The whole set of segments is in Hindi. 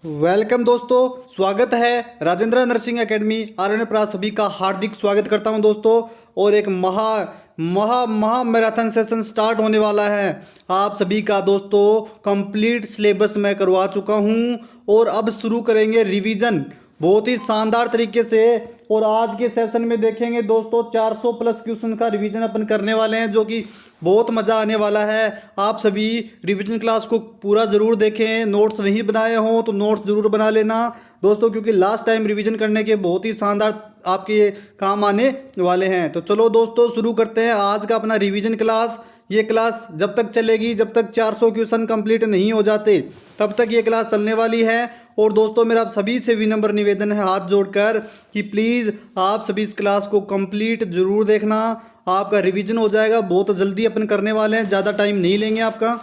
वेलकम दोस्तों, स्वागत है राजेंद्र नर्सिंग एकेडमी आरण्य प्रास सभी का हार्दिक स्वागत करता हूं दोस्तों। और एक महा महा महा मैराथन सेशन स्टार्ट होने वाला है आप सभी का दोस्तों। कंप्लीट सिलेबस मैं करवा चुका हूं और अब शुरू करेंगे रिवीजन बहुत ही शानदार तरीके से। और आज के सेशन में देखेंगे दोस्तों 400 प्लस क्वेश्चन का रिवीजन अपन करने वाले हैं, जो कि बहुत मज़ा आने वाला है। आप सभी रिवीजन क्लास को पूरा ज़रूर देखें। नोट्स नहीं बनाए हों तो नोट्स ज़रूर बना लेना दोस्तों, क्योंकि लास्ट टाइम रिवीजन करने के बहुत ही शानदार आपके काम आने वाले हैं। तो चलो दोस्तों शुरू करते हैं आज का अपना रिवीजन क्लास। ये क्लास जब तक चलेगी, जब तक 400 क्वेश्चन कंप्लीट नहीं हो जाते तब तक ये क्लास चलने वाली है। और दोस्तों मेरा आप सभी से विनम्र निवेदन है हाथ जोड़कर कि प्लीज़ आप सभी इस क्लास को कंप्लीट जरूर देखना। आपका रिवीजन हो जाएगा, बहुत जल्दी अपन करने वाले हैं, ज़्यादा टाइम नहीं लेंगे आपका।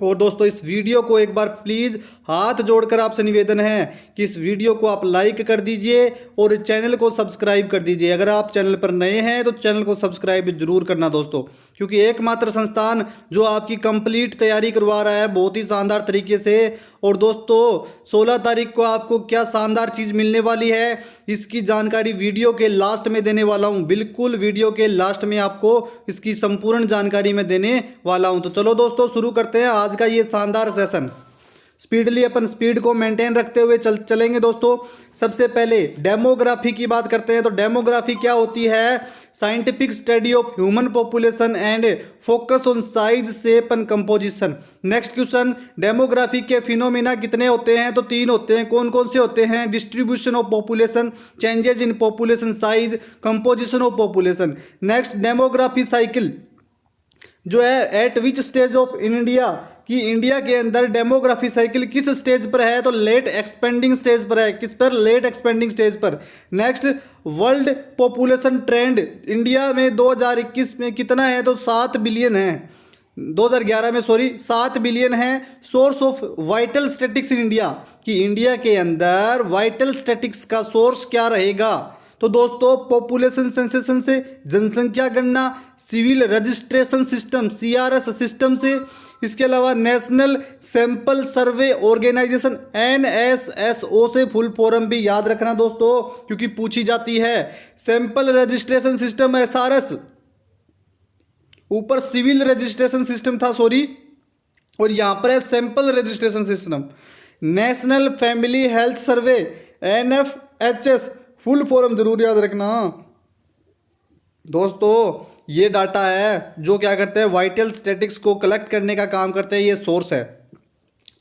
और दोस्तों इस वीडियो को एक बार प्लीज़ हाथ जोड़कर आपसे निवेदन है कि इस वीडियो को आप लाइक कर दीजिए और चैनल को सब्सक्राइब कर दीजिए। अगर आप चैनल पर नए हैं तो चैनल को सब्सक्राइब जरूर करना दोस्तों, क्योंकि एकमात्र संस्थान जो आपकी कंप्लीट तैयारी करवा रहा है बहुत ही शानदार तरीके से। और दोस्तों 16 तारीख को आपको क्या शानदार चीज़ मिलने वाली है इसकी जानकारी वीडियो के लास्ट में देने वाला हूं। बिल्कुल वीडियो के लास्ट में आपको इसकी संपूर्ण जानकारी मैं देने वाला हूं। तो चलो दोस्तों शुरू करते हैं आज का ये शानदार सेशन। स्पीडली अपन स्पीड को मेंटेन रखते हुए चलेंगे दोस्तों। सबसे पहले डेमोग्राफी की बात करते हैं। तो डेमोग्राफी क्या होती है? Scientific study of human population and focus on size, shape and composition. Next question, demography के फिनोमिना कितने होते हैं? तो 3 होते हैं। कौन कौन से होते हैं? Distribution of population, changes in population size, composition of population. Next, demography cycle जो है eight which stage of India, कि इंडिया के अंदर डेमोग्राफी साइकिल किस स्टेज पर है? तो लेट एक्सपेंडिंग स्टेज पर है। किस पर? लेट एक्सपेंडिंग स्टेज पर। Next, world population trend India में 2021 में कितना है? तो 7 बिलियन है। 2011 में 7 बिलियन है। Source of vital statics in India, कि इंडिया के अंदर वाइटल स्टैटिक्स का सोर्स क्या रहेगा? तो दोस्तों पॉपुलेशन सेंसेशन से, जनसंख्या गणना, civil registration system CRS system से, इसके अलावा national sample survey organisation NSSO से। फुल फॉर्म भी याद रखना दोस्तों क्योंकि पूछी जाती है। सैंपल रजिस्ट्रेशन सिस्टम SRS, ऊपर सिविल रजिस्ट्रेशन सिस्टम था और यहां पर है sample registration system. National family health survey NFHS, full form जरूर याद रखना दोस्तों। ये डाटा है जो क्या करते हैं, वाइटल स्टैटिक्स को कलेक्ट करने का काम करते हैं, ये सोर्स है।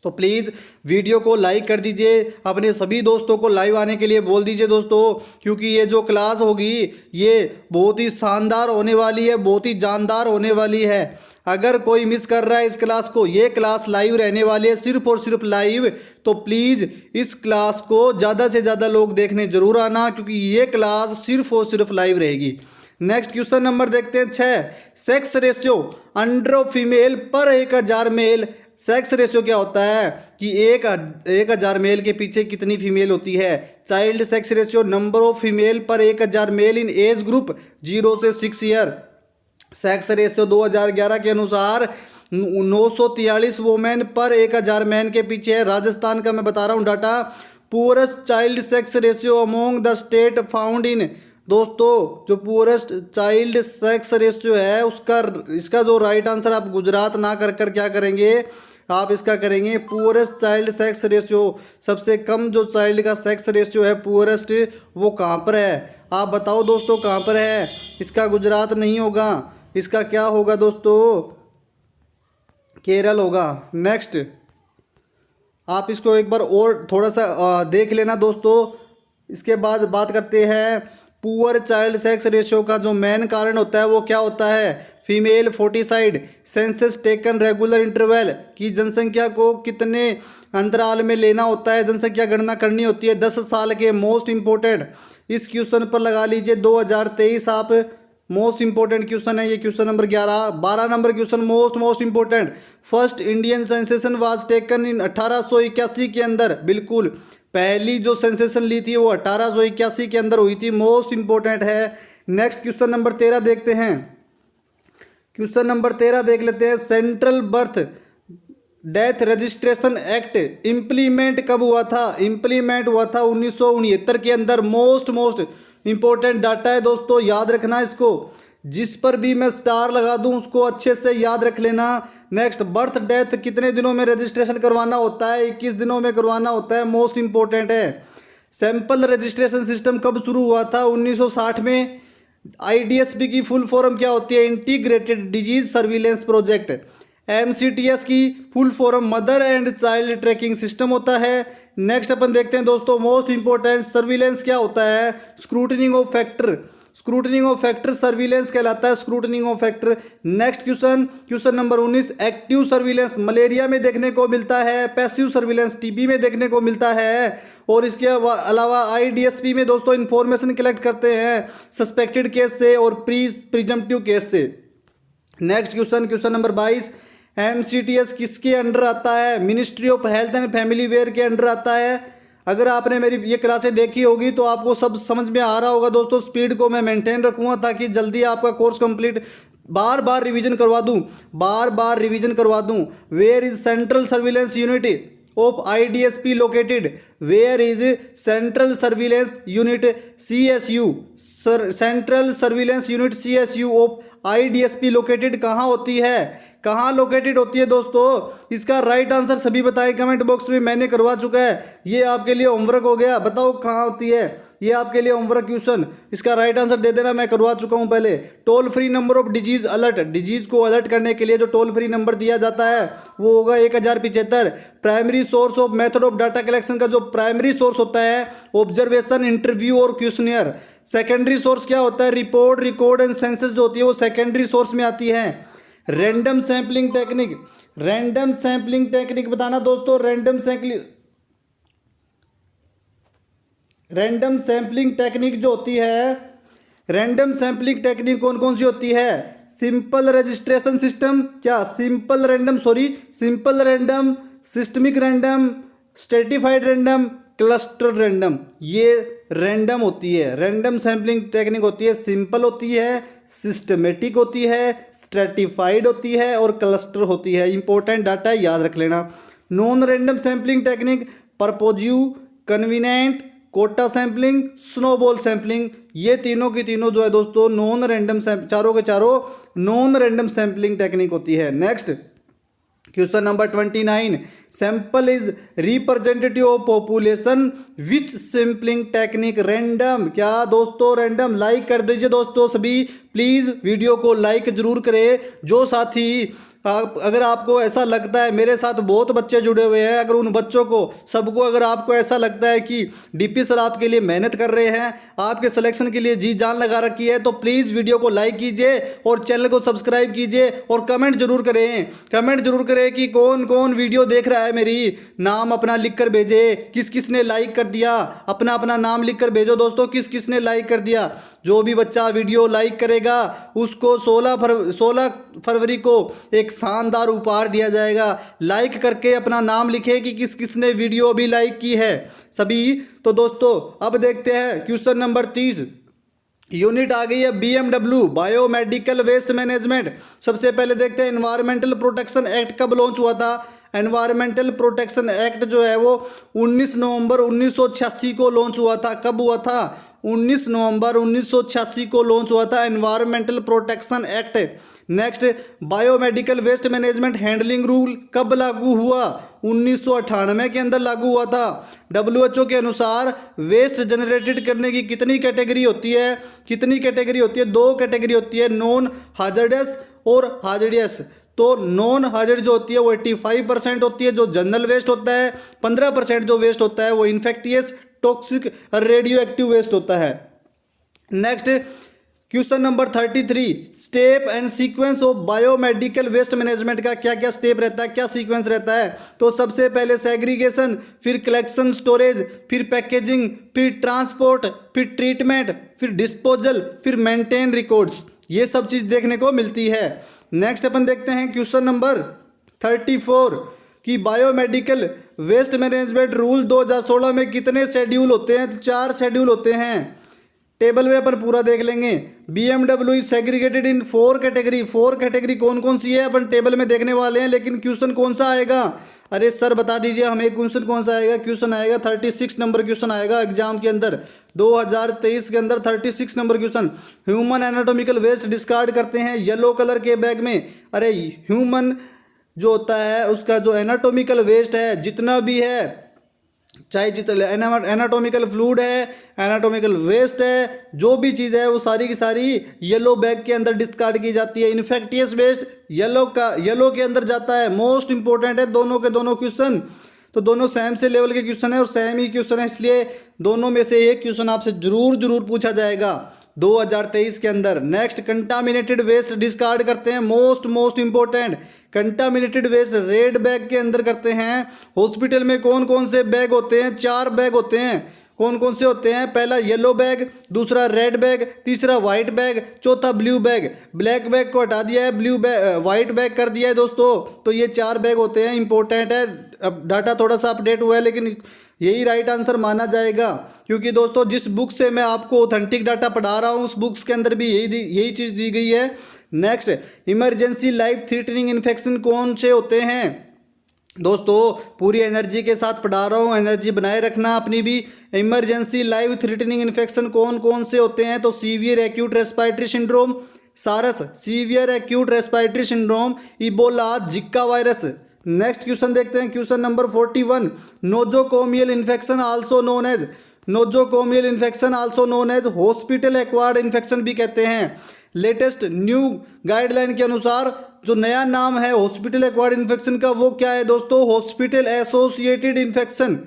तो प्लीज़ वीडियो को लाइक कर दीजिए, अपने सभी दोस्तों को लाइव आने के लिए बोल दीजिए दोस्तों, क्योंकि ये जो क्लास होगी ये बहुत ही शानदार होने वाली है, बहुत ही जानदार होने वाली है। अगर कोई मिस कर रहा है इस क्लास को, ये क्लास लाइव रहने वाली है, सिर्फ और सिर्फ लाइव। तो प्लीज़ इस क्लास को ज़्यादा से ज़्यादा लोग देखने जरूर आना, क्योंकि ये क्लास सिर्फ और सिर्फ लाइव रहेगी। नेक्स्ट क्वेश्चन नंबर देखते हैं 6, sex ratio under of female पर 1000 मेल। सेक्स रेशियो क्या होता है कि 1000 मेल के पीछे कितनी फीमेल होती है? Child sex ratio, number of female पर 1000 मेल इन एज ग्रुप 0 से 6 ईयर। सेक्स रेशियो 2011 के अनुसार 943 वोमेन पर 1000 मैन के पीछे है। राजस्थान का मैं बता रहा हूँ data. Poorest child sex ratio among the state found in, दोस्तों जो पुअरेस्ट चाइल्ड सेक्स रेशियो है इसका जो राइट आंसर आप गुजरात ना कर क्या करेंगे, आप इसका करेंगे पुअरेस्ट चाइल्ड सेक्स रेशियो। सबसे कम जो चाइल्ड का सेक्स रेशियो है पुअरेस्ट, वो कहाँ पर है? आप बताओ दोस्तों कहाँ पर है? इसका गुजरात नहीं होगा, इसका क्या होगा दोस्तों? केरल होगा। नेक्स्ट, आप इसको एक बार और थोड़ा सा देख लेना दोस्तों। इसके बाद बात करते हैं पुअर चाइल्ड सेक्स रेशियो का जो मेन कारण होता है वो क्या होता है? Female foeticide, census taken regular interval, की जनसंख्या को कितने अंतराल में लेना होता है, जनसंख्या गणना करनी होती है 10 साल के। मोस्ट इंपॉर्टेंट इस क्वेश्चन पर लगा लीजिए 2023 आप, मोस्ट इंपॉर्टेंट क्वेश्चन है ये, question number 11। 12 number question most important, first Indian sensation was taken in 1881 के अंदर। बिल्कुल पहली जो सेंसेशन ली थी वो 1881 के अंदर हुई थी, मोस्ट इंपॉर्टेंट है। नेक्स्ट क्वेश्चन नंबर 13 देखते हैं। क्वेश्चन नंबर 13 देख लेते हैं। Central birth death registration act implement कब हुआ था? इम्प्लीमेंट हुआ था 1969 के अंदर। मोस्ट इंपॉर्टेंट डाटा है दोस्तों, याद रखना इसको। जिस पर भी मैं स्टार लगा दूं उसको अच्छे से याद रख लेना। नेक्स्ट, बर्थ डेथ कितने दिनों में रजिस्ट्रेशन करवाना होता है? 21 दिनों में करवाना होता है, मोस्ट इंपॉर्टेंट है। सैंपल रजिस्ट्रेशन सिस्टम कब शुरू हुआ था? 1960 में। आईडीएसपी की फुल फॉर्म क्या होती है? Integrated disease surveillance project. MCTS की full form mother and child tracking system होता है। नेक्स्ट अपन देखते हैं दोस्तों, मोस्ट इंपॉर्टेंट, सर्विलेंस क्या होता है? Scrutinising of factor. Scrutinising of factor surveillance कहलाता है, scrutinising of factor. Next question number 19, active surveillance malaria में देखने को मिलता है, पैसिव सर्विलेंस टीबी में देखने को मिलता है। और इसके अलावा आईडीएसपी में दोस्तों इंफॉर्मेशन कलेक्ट करते हैं सस्पेक्टेड केस से और प्रिजम्पटिव केस से। नेक्स्ट क्वेश्चन नंबर 22, एमसीटीएस किसके अंडर आता है? Ministry of health and family वेयर के अंडर आता है। अगर आपने मेरी ये क्लासें देखी होगी तो आपको सब समझ में आ रहा होगा दोस्तों। स्पीड को मैं मेंटेन रखूँगा ताकि जल्दी आपका कोर्स कंप्लीट, बार बार रिवीजन करवा दूँ। Where is central surveillance unit of IDSP located? Where is central surveillance unit CSU? Central surveillance unit CSU of IDSP located कहाँ होती है? कहाँ लोकेटेड होती है दोस्तों? इसका राइट आंसर सभी बताएं कमेंट बॉक्स में, मैंने करवा चुका है। ये आपके लिए होमवर्क हो गया, बताओ कहाँ होती है? ये आपके लिए होमवर्क क्वेश्चन, इसका राइट आंसर दे देना, मैं करवा चुका हूँ पहले। Toll free number of disease alert, disease को अलर्ट करने के लिए जो टोल फ्री नंबर दिया जाता है वो होगा 1075। Primary source of method of data collection का जो प्राइमरी सोर्स होता है ऑब्जर्वेशन, इंटरव्यू और क्वेश्चनियर। सेकेंडरी सोर्स क्या होता है? रिपोर्ट, रिकॉर्ड एंड सेंसस जो होती है वो सेकेंडरी सोर्स में आती है। रैंडम सैम्पलिंग टेक्निक बताना दोस्तों। रैंडम सैम्पलिंग टेक्निक जो होती है, रैंडम सैम्पलिंग टेक्निक कौन कौन सी होती है? सिंपल रजिस्ट्रेशन सिस्टम, क्या simple random, systemic random, stratified random, cluster random, ये रैंडम होती है। रैंडम सैम्पलिंग टेक्निक होती है, सिंपल होती है, सिस्टमेटिक होती है, स्ट्रेटिफाइड होती है और क्लस्टर होती है। इंपॉर्टेंट डाटा है, याद रख लेना। Non random sampling technique, purposive, convenient, quota sampling, snowball sampling, ये तीनों की तीनों जो है दोस्तों नॉन रैंडम, चारों के चारों नॉन रैंडम सैम्पलिंग टेक्निक होती है। Next question number 29, sample is representative of population, which sampling technique? Random, क्या दोस्तों रैंडम? लाइक कर दीजिए दोस्तों सभी, प्लीज़ वीडियो को लाइक जरूर करें। जो साथी अगर आपको ऐसा लगता है, मेरे साथ बहुत बच्चे जुड़े हुए हैं, अगर उन बच्चों को सबको अगर आपको ऐसा लगता है कि डीपी सर आपके लिए मेहनत कर रहे हैं, आपके सिलेक्शन के लिए जी जान लगा रखी है, तो प्लीज़ वीडियो को लाइक कीजिए और चैनल को सब्सक्राइब कीजिए और कमेंट जरूर करें कि कौन कौन वीडियो देख रहा है मेरी। नाम अपना लिख कर भेजे, किस किस ने लाइक कर दिया, अपना नाम लिख कर भेजो दोस्तों, किस किस ने लाइक कर दिया। जो भी बच्चा वीडियो लाइक करेगा उसको 16 फरवरी को एक शानदार उपहार दिया जाएगा। लाइक करके अपना नाम लिखे कि किस किस ने वीडियो अभी लाइक की है सभी। तो दोस्तों अब देखते हैं क्वेश्चन नंबर 30, यूनिट आ गई है BMW, बायोमेडिकल वेस्ट मैनेजमेंट। सबसे पहले देखते हैं एनवायरमेंटल प्रोटेक्शन एक्ट कब लॉन्च हुआ था। एनवायरमेंटल प्रोटेक्शन एक्ट जो है वो 19 नवंबर 1986 को लॉन्च हुआ था। कब हुआ था? 19 नवंबर 1986 को लॉन्च हुआ था environmental protection act. Next, biomedical waste management handling rule कब लागू हुआ? 1998 के अंदर लागू हुआ था। WHO के अनुसार वेस्ट जनरेटेड करने की कितनी कैटेगरी होती है? दो कैटेगरी होती है, नॉन हाजर्डस और हाजर्डियस। तो नॉन हाजर्ड जो होती है वो 85% होती है, जो जनरल वेस्ट होता है 15% जो वेस्ट होता है वो infectious, toxic, radioactive waste होता है। Next question number 33, step and sequence of biomedical waste management का क्या क्या स्टेप रहता है, क्या सीक्वेंस रहता है? तो सबसे पहले सेग्रीगेशन, फिर कलेक्शन स्टोरेज, फिर पैकेजिंग, फिर ट्रांसपोर्ट, फिर ट्रीटमेंट, फिर डिस्पोजल, फिर मेंटेन रिकॉर्ड्स, ये सब चीज़ देखने को मिलती है। नेक्स्ट अपन देखते हैं क्वेश्चन नंबर 34 कि बायोमेडिकल वेस्ट मैनेजमेंट रूल 2016 में कितने शेड्यूल होते हैं? तो 4 शेड्यूल होते हैं। टेबल में अपन पूरा देख लेंगे। BMW is segregated in 4 category. 4 category कौन कौन सी है अपन टेबल में देखने वाले हैं, लेकिन क्वेश्चन कौन सा आएगा? अरे सर बता दीजिए हमें क्वेश्चन कौन सा आएगा। क्वेश्चन आएगा 36 नंबर क्वेश्चन आएगा एग्जाम के अंदर 2023 के अंदर 36 number question. Human anatomical waste discard करते हैं येलो कलर के बैग में। अरे ह्यूमन जो होता है उसका जो एनाटॉमिकल वेस्ट है जितना भी है, चाहे जितना एनाटॉमिकल फ्लूइड है, एनाटॉमिकल वेस्ट है, जो भी चीज़ है वो सारी की सारी येलो बैग के अंदर डिस्कार्ड की जाती है। इन्फेक्टियस वेस्ट येलो के अंदर जाता है। मोस्ट इंपॉर्टेंट है दोनों के दोनों क्वेश्चन, तो दोनों सेम से लेवल के क्वेश्चन है और सेम ही क्वेश्चन है, इसलिए दोनों में से एक क्वेश्चन आपसे जरूर पूछा जाएगा 2023 के अंदर। नेक्स्ट, कंटामिनेटेड वेस्ट डिस्कार्ड करते हैं। Most important, contaminated waste red bag के अंदर करते हैं। हॉस्पिटल में कौन कौन से बैग होते हैं? 4 बैग होते हैं। कौन कौन से होते हैं? पहला येलो बैग, दूसरा रेड बैग, तीसरा वाइट बैग, चौथा ब्लू बैग। ब्लैक बैग को हटा दिया है, ब्लू बैग वाइट बैग कर दिया है दोस्तों। तो ये 4 बैग होते हैं, इंपॉर्टेंट है। अब डाटा थोड़ा सा अपडेट हुआ है लेकिन यही राइट आंसर माना जाएगा, क्योंकि दोस्तों जिस बुक से मैं आपको ऑथेंटिक डाटा पढ़ा रहा हूँ उस बुक्स के अंदर भी यही चीज़ दी गई है। Next, emergency life threatening infection कौन से होते हैं? दोस्तों पूरी एनर्जी के साथ पढ़ा रहा हूँ, एनर्जी बनाए रखना अपनी भी। इमरजेंसी लाइफ थ्रेटनिंग इन्फेक्शन कौन कौन से होते हैं? तो severe acute respiratory syndrome, SARS, severe acute respiratory syndrome, Ebola, Zika virus. Next question देखते हैं, question number 41। Nosocomial infection also known as, nosocomial infection also known as hospital acquired infection भी कहते हैं। लेटेस्ट न्यू गाइडलाइन के अनुसार जो नया नाम है हॉस्पिटल एक्वायर्ड इन्फेक्शन का वो क्या है दोस्तों? Hospital associated infection,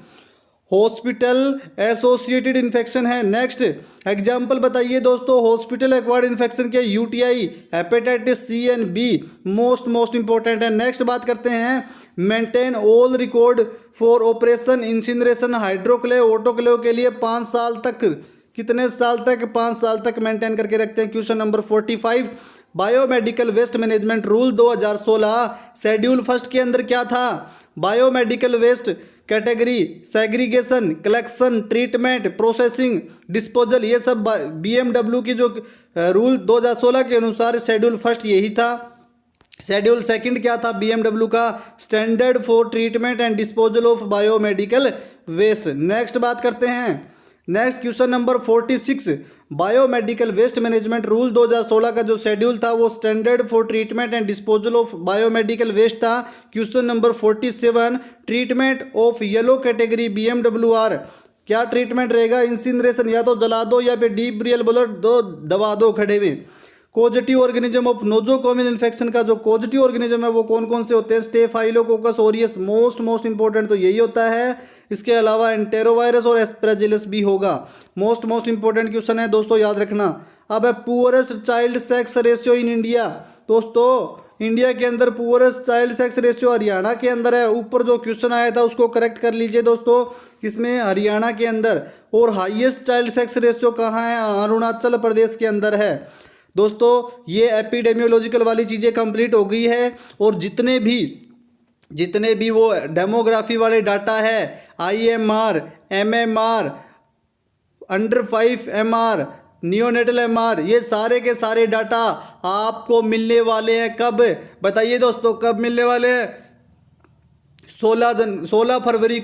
hospital associated infection है। नेक्स्ट एग्जाम्पल बताइए दोस्तों हॉस्पिटल एक्वायर्ड इन्फेक्शन के। UTI, hepatitis C and B, most important है। नेक्स्ट बात करते हैं, maintain all record for operation incineration hydroclave autoclave के लिए 5 साल तक, कितने साल तक? 5 साल तक मेंटेन करके रखते हैं। Question number 45। Biomedical waste management rule 2016 schedule first के अंदर क्या था? Biomedical waste category, segregation, collection, treatment, processing, disposal, ये सब BMW की जो रूल 2016 के अनुसार शेड्यूल फर्स्ट यही था। शेड्यूल सेकंड क्या था BMW का? Standard for treatment and disposal of biomedical waste. Next बात करते हैं, next question number 46। Biomedical waste management rule 2016 का जो शेड्यूल था वो standard for treatment and disposal of biomedical waste था। Question number 47। Treatment of yellow category BMWR क्या ट्रीटमेंट रहेगा? इंसिनरेशन, या तो जला दो या फिर डीप ब्रियल ब्लड दो, दबा दो खड़े में। Positive organism of nosocomial infection का जो पॉजिटिव ऑर्गेनिज्म है वो कौन कौन से होते हैं? स्टेफाइलोकोकस ऑरियस, मोस्ट इंपॉर्टेंट तो यही होता है। इसके अलावा एंटेरोवायरस और एस्परजिलस भी होगा। मोस्ट इंपॉर्टेंट क्वेश्चन है दोस्तों, याद रखना। अब है poorest child sex ratio in India. दोस्तों इंडिया के अंदर poorest child sex ratio Haryana के अंदर है। ऊपर जो क्वेश्चन आया था उसको करेक्ट कर लीजिए दोस्तों, इसमें हरियाणा के अंदर। और हाईएस्ट चाइल्ड सेक्स रेशियो कहाँ है? अरुणाचल प्रदेश के अंदर है। दोस्तों ये एपिडेमियोलॉजिकल वाली चीज़ें कंप्लीट हो गई है, और जितने भी वो डेमोग्राफी वाले डाटा है, IMR, MMR, under 5 MR, neonatal MR, ये सारे के सारे डाटा आपको मिलने वाले हैं। कब बताइए दोस्तों, कब मिलने वाले हैं? 16 फरवरी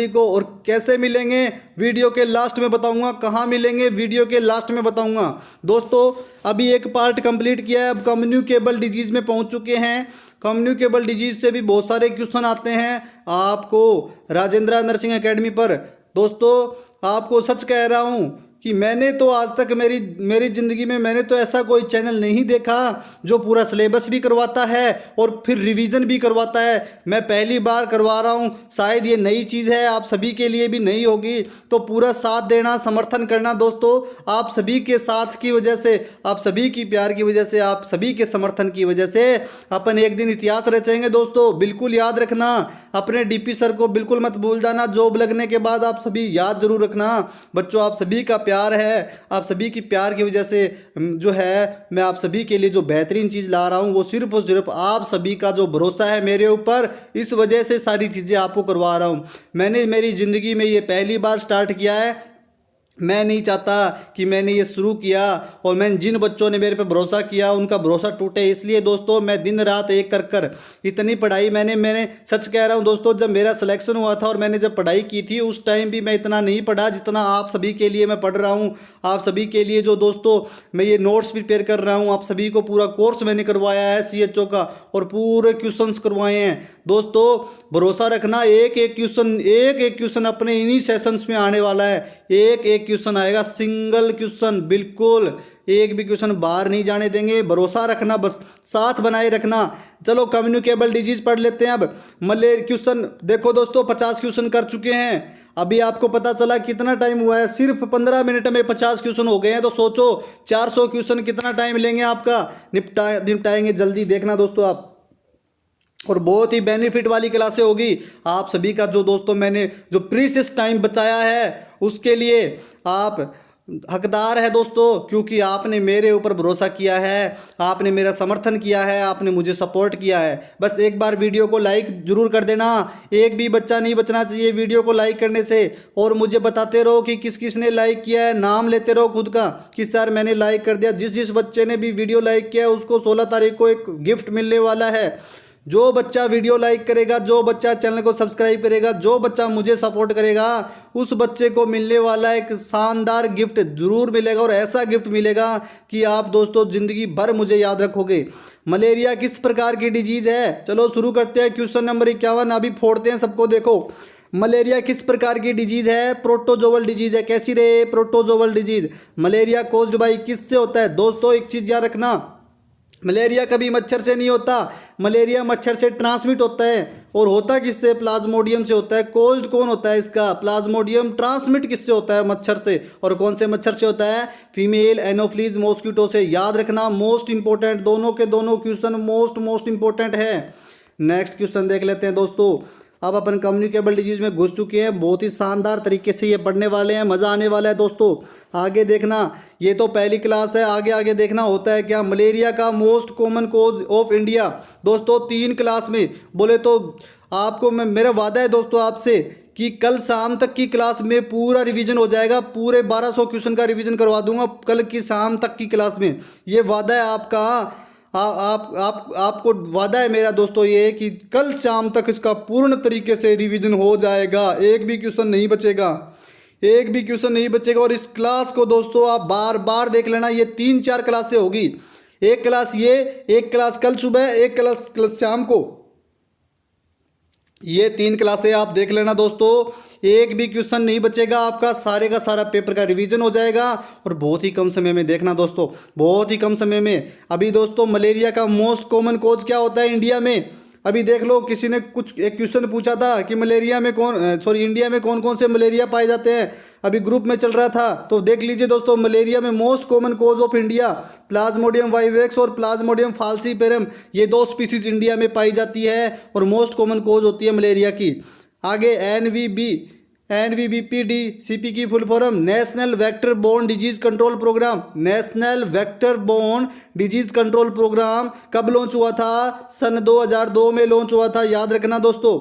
को। और कैसे मिलेंगे? वीडियो के लास्ट में बताऊंगा। कहाँ मिलेंगे? वीडियो के लास्ट में बताऊंगा। दोस्तों अभी एक पार्ट कंप्लीट किया है, अब कम्युनिकेबल डिजीज़ में पहुंच चुके हैं। कम्युनिकेबल डिजीज़ से भी बहुत सारे क्वेश्चन आते हैं आपको राजेंद्र नर्सिंग एकेडमी पर। दोस्तों आपको सच कह रहा हूँ कि मैंने तो आज तक मेरी ज़िंदगी में मैंने तो ऐसा कोई चैनल नहीं देखा जो पूरा सिलेबस भी करवाता है और फिर रिवीजन भी करवाता है। मैं पहली बार करवा रहा हूँ, शायद ये नई चीज़ है, आप सभी के लिए भी नई होगी, तो पूरा साथ देना, समर्थन करना दोस्तों। आप सभी के साथ की वजह से, आप सभी की प्यार की वजह से, आप सभी के समर्थन की वजह से अपन एक दिन इतिहास रचेंगे दोस्तों। बिल्कुल याद रखना, अपने DP सर को बिल्कुल मत भूल जाना। जॉब लगने के बाद आप सभी याद जरूर रखना बच्चों, आप सभी का प्यार है, आप सभी की प्यार की वजह से जो है मैं आप सभी के लिए जो बेहतरीन चीज़ ला रहा हूँ वो सिर्फ और सिर्फ आप सभी का जो भरोसा है मेरे ऊपर, इस वजह से सारी चीज़ें आपको करवा रहा हूँ। मैंने मेरी ज़िंदगी में ये पहली बार स्टार्ट किया है मैं नहीं चाहता कि मैंने ये शुरू किया और मैं जिन बच्चों ने मेरे पर भरोसा किया उनका भरोसा टूटे। इसलिए दोस्तों मैं दिन रात एक कर कर इतनी पढ़ाई मैंने सच कह रहा हूँ दोस्तों, जब मेरा सिलेक्शन हुआ था और मैंने जब पढ़ाई की थी उस टाइम भी मैं इतना नहीं पढ़ा जितना आप सभी के लिए मैं पढ़ रहा हूँ। आप सभी के लिए जो दोस्तों मैं ये नोट्स प्रिपेयर कर रहा हूँ, आप सभी को पूरा कोर्स मैंने करवाया है CHO का और पूरे क्वेश्चंस करवाए हैं। दोस्तों भरोसा रखना, एक एक क्वेश्चन अपने इन्हीं सेशंस में आने वाला है। एक एक क्वेश्चन आएगा, सिंगल क्वेश्चन, बिल्कुल एक भी क्वेश्चन बाहर नहीं जाने देंगे। भरोसा रखना, बस साथ बनाए रखना। चलो कम्युनिकेबल डिजीज पढ़ लेते हैं अब। मलेरिया क्वेश्चन देखो दोस्तों, 50 क्वेश्चन कर चुके हैं। अभी आपको पता चला कितना टाइम हुआ है, सिर्फ 15 मिनट में 50 क्वेश्चन हो गए हैं। तो सोचो 400 क्वेश्चन कितना टाइम लेंगे आपका, निपटाएंगे जल्दी, देखना दोस्तों आप। और बहुत ही बेनिफिट वाली क्लासें होगी आप सभी का। जो दोस्तों मैंने जो प्रीशियस टाइम बचाया है उसके लिए आप हकदार है दोस्तों, क्योंकि आपने मेरे ऊपर भरोसा किया है, आपने मेरा समर्थन किया है, आपने मुझे सपोर्ट किया है। बस एक बार वीडियो को लाइक जरूर कर देना, एक भी बच्चा नहीं बचना चाहिए वीडियो को लाइक करने से। और मुझे बताते रहो कि किस किस ने लाइक किया है, नाम लेते रहो खुद का कि सर मैंने लाइक कर दिया। जिस जिस बच्चे ने भी वीडियो लाइक किया है उसको 16 तारीख को एक गिफ्ट मिलने वाला है। जो बच्चा वीडियो लाइक करेगा, जो बच्चा चैनल को सब्सक्राइब करेगा, जो बच्चा मुझे सपोर्ट करेगा, उस बच्चे को मिलने वाला एक शानदार गिफ्ट जरूर मिलेगा। और ऐसा गिफ्ट मिलेगा कि आप दोस्तों ज़िंदगी भर मुझे याद रखोगे। मलेरिया किस प्रकार की डिजीज़ है, चलो शुरू करते हैं। क्वेश्चन नंबर 51 अभी फोड़ते हैं सबको। देखो मलेरिया किस प्रकार की डिजीज़ है, प्रोटोजोवल डिजीज़ है। कैसी रे, protozoal disease. Malaria caused by किससे होता है दोस्तों, एक चीज़ याद रखना, मलेरिया कभी मच्छर से नहीं होता, मलेरिया मच्छर से ट्रांसमिट होता है। और होता किससे, प्लाज्मोडियम से होता है। कोज्ड कौन होता है इसका, प्लाज्मोडियम। ट्रांसमिट किससे होता है, मच्छर से। और कौन से मच्छर से होता है, फीमेल एनोफ्लीज मॉस्किटो से। याद रखना, मोस्ट इंपॉर्टेंट, दोनों के दोनों क्वेश्चन मोस्ट इंपॉर्टेंट है। नेक्स्ट क्वेश्चन देख लेते हैं दोस्तों। अब अपन कम्युनिकेबल डिजीज में घुस चुके हैं, बहुत ही शानदार तरीके से ये पढ़ने वाले हैं, मज़ा आने वाला है दोस्तों। आगे देखना, ये तो पहली क्लास है, आगे आगे देखना होता है क्या। मलेरिया का most common cause of India दोस्तों 3 क्लास में बोले तो आपको मैं, मेरा वादा है दोस्तों आपसे कि कल शाम तक की क्लास में पूरा रिवीजन हो जाएगा। पूरे 1200 क्वेश्चन का रिवीजन करवा दूंगा कल की शाम तक की क्लास में, ये वादा है आपका। आपको वादा है मेरा दोस्तों ये कि कल शाम तक इसका पूर्ण तरीके से रिवीजन हो जाएगा। एक भी क्वेश्चन नहीं बचेगा, एक भी क्वेश्चन नहीं बचेगा। और इस क्लास को दोस्तों आप बार बार देख लेना, ये 3-4 क्लासें होगी। एक क्लास ये, एक क्लास कल सुबह, एक क्लास कल शाम को, ये 3 क्लासें आप देख लेना दोस्तों। एक भी क्वेश्चन नहीं बचेगा आपका, सारे का सारा पेपर का रिवीजन हो जाएगा। और बहुत ही कम समय में, देखना दोस्तों बहुत ही कम समय में। अभी दोस्तों मलेरिया का मोस्ट कॉमन कोज क्या होता है इंडिया में, अभी देख लो। किसी ने कुछ एक क्वेश्चन पूछा था कि मलेरिया में इंडिया में कौन कौन से मलेरिया पाए जाते हैं, अभी ग्रुप में चल रहा था। तो देख लीजिए दोस्तों, मलेरिया में most common cause of India Plasmodium vivax और प्लाज्मोडियम फाल्सीपेरम, ये 2 स्पीसीज इंडिया में पाई जाती है और मोस्ट कॉमन कोज होती है मलेरिया की। आगे NVBPD CP की full form national vector borne disease control programme. National vector borne disease control programme कब लॉन्च हुआ था, सन 2002 में लॉन्च हुआ था। याद रखना दोस्तों,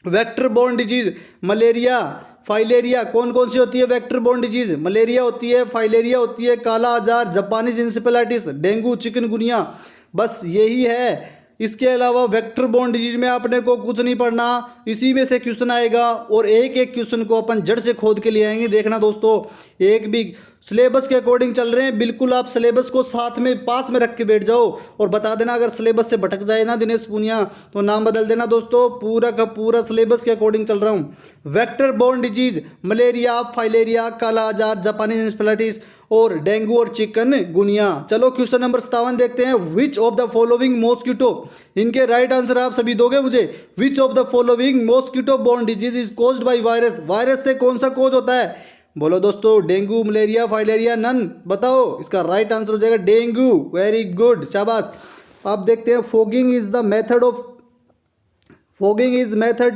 vector borne disease malaria, filaria, कौन कौन सी होती है वेक्टर बोर्न डिजीज, मलेरिया होती है, फाइलेरिया होती है, काला आजार, जापानीज इंसेफेलाइटिस, डेंगू, चिकनगुनिया, बस यही है। इसके अलावा वेक्टर बोर्न डिजीज में आपने को कुछ नहीं पढ़ना, इसी में से क्वेश्चन आएगा और एक एक क्वेश्चन को अपन जड़ से खोद के ले आएंगे। देखना दोस्तों, एक भी सिलेबस के अकॉर्डिंग चल रहे हैं, बिल्कुल आप सिलेबस को साथ में पास में रख के बैठ जाओ और बता देना अगर सिलेबस से भटक जाए ना दिनेश पूनिया तो नाम बदल देना दोस्तों। पूरा का पूरा सिलेबस के अकॉर्डिंग चल रहा हूँ। Vector borne disease malaria, filaria, काला आजार, जापानीज इंसेफेलाइटिस और डेंगू और चिकन गुनिया। चलो क्वेश्चन नंबर 57 देखते हैं। Which of the following mosquito, इनके राइट आंसर आप सभी दोगे मुझे। Which of the following mosquito borne disease is caused by virus, virus से कौन सा कोज होता है, बोलो दोस्तों। डेंगू, मलेरिया, फाइलेरिया, नन, बताओ। इसका राइट आंसर हो जाएगा डेंगू। वेरी गुड, शाबाश। अब देखते हैं, fogging is the method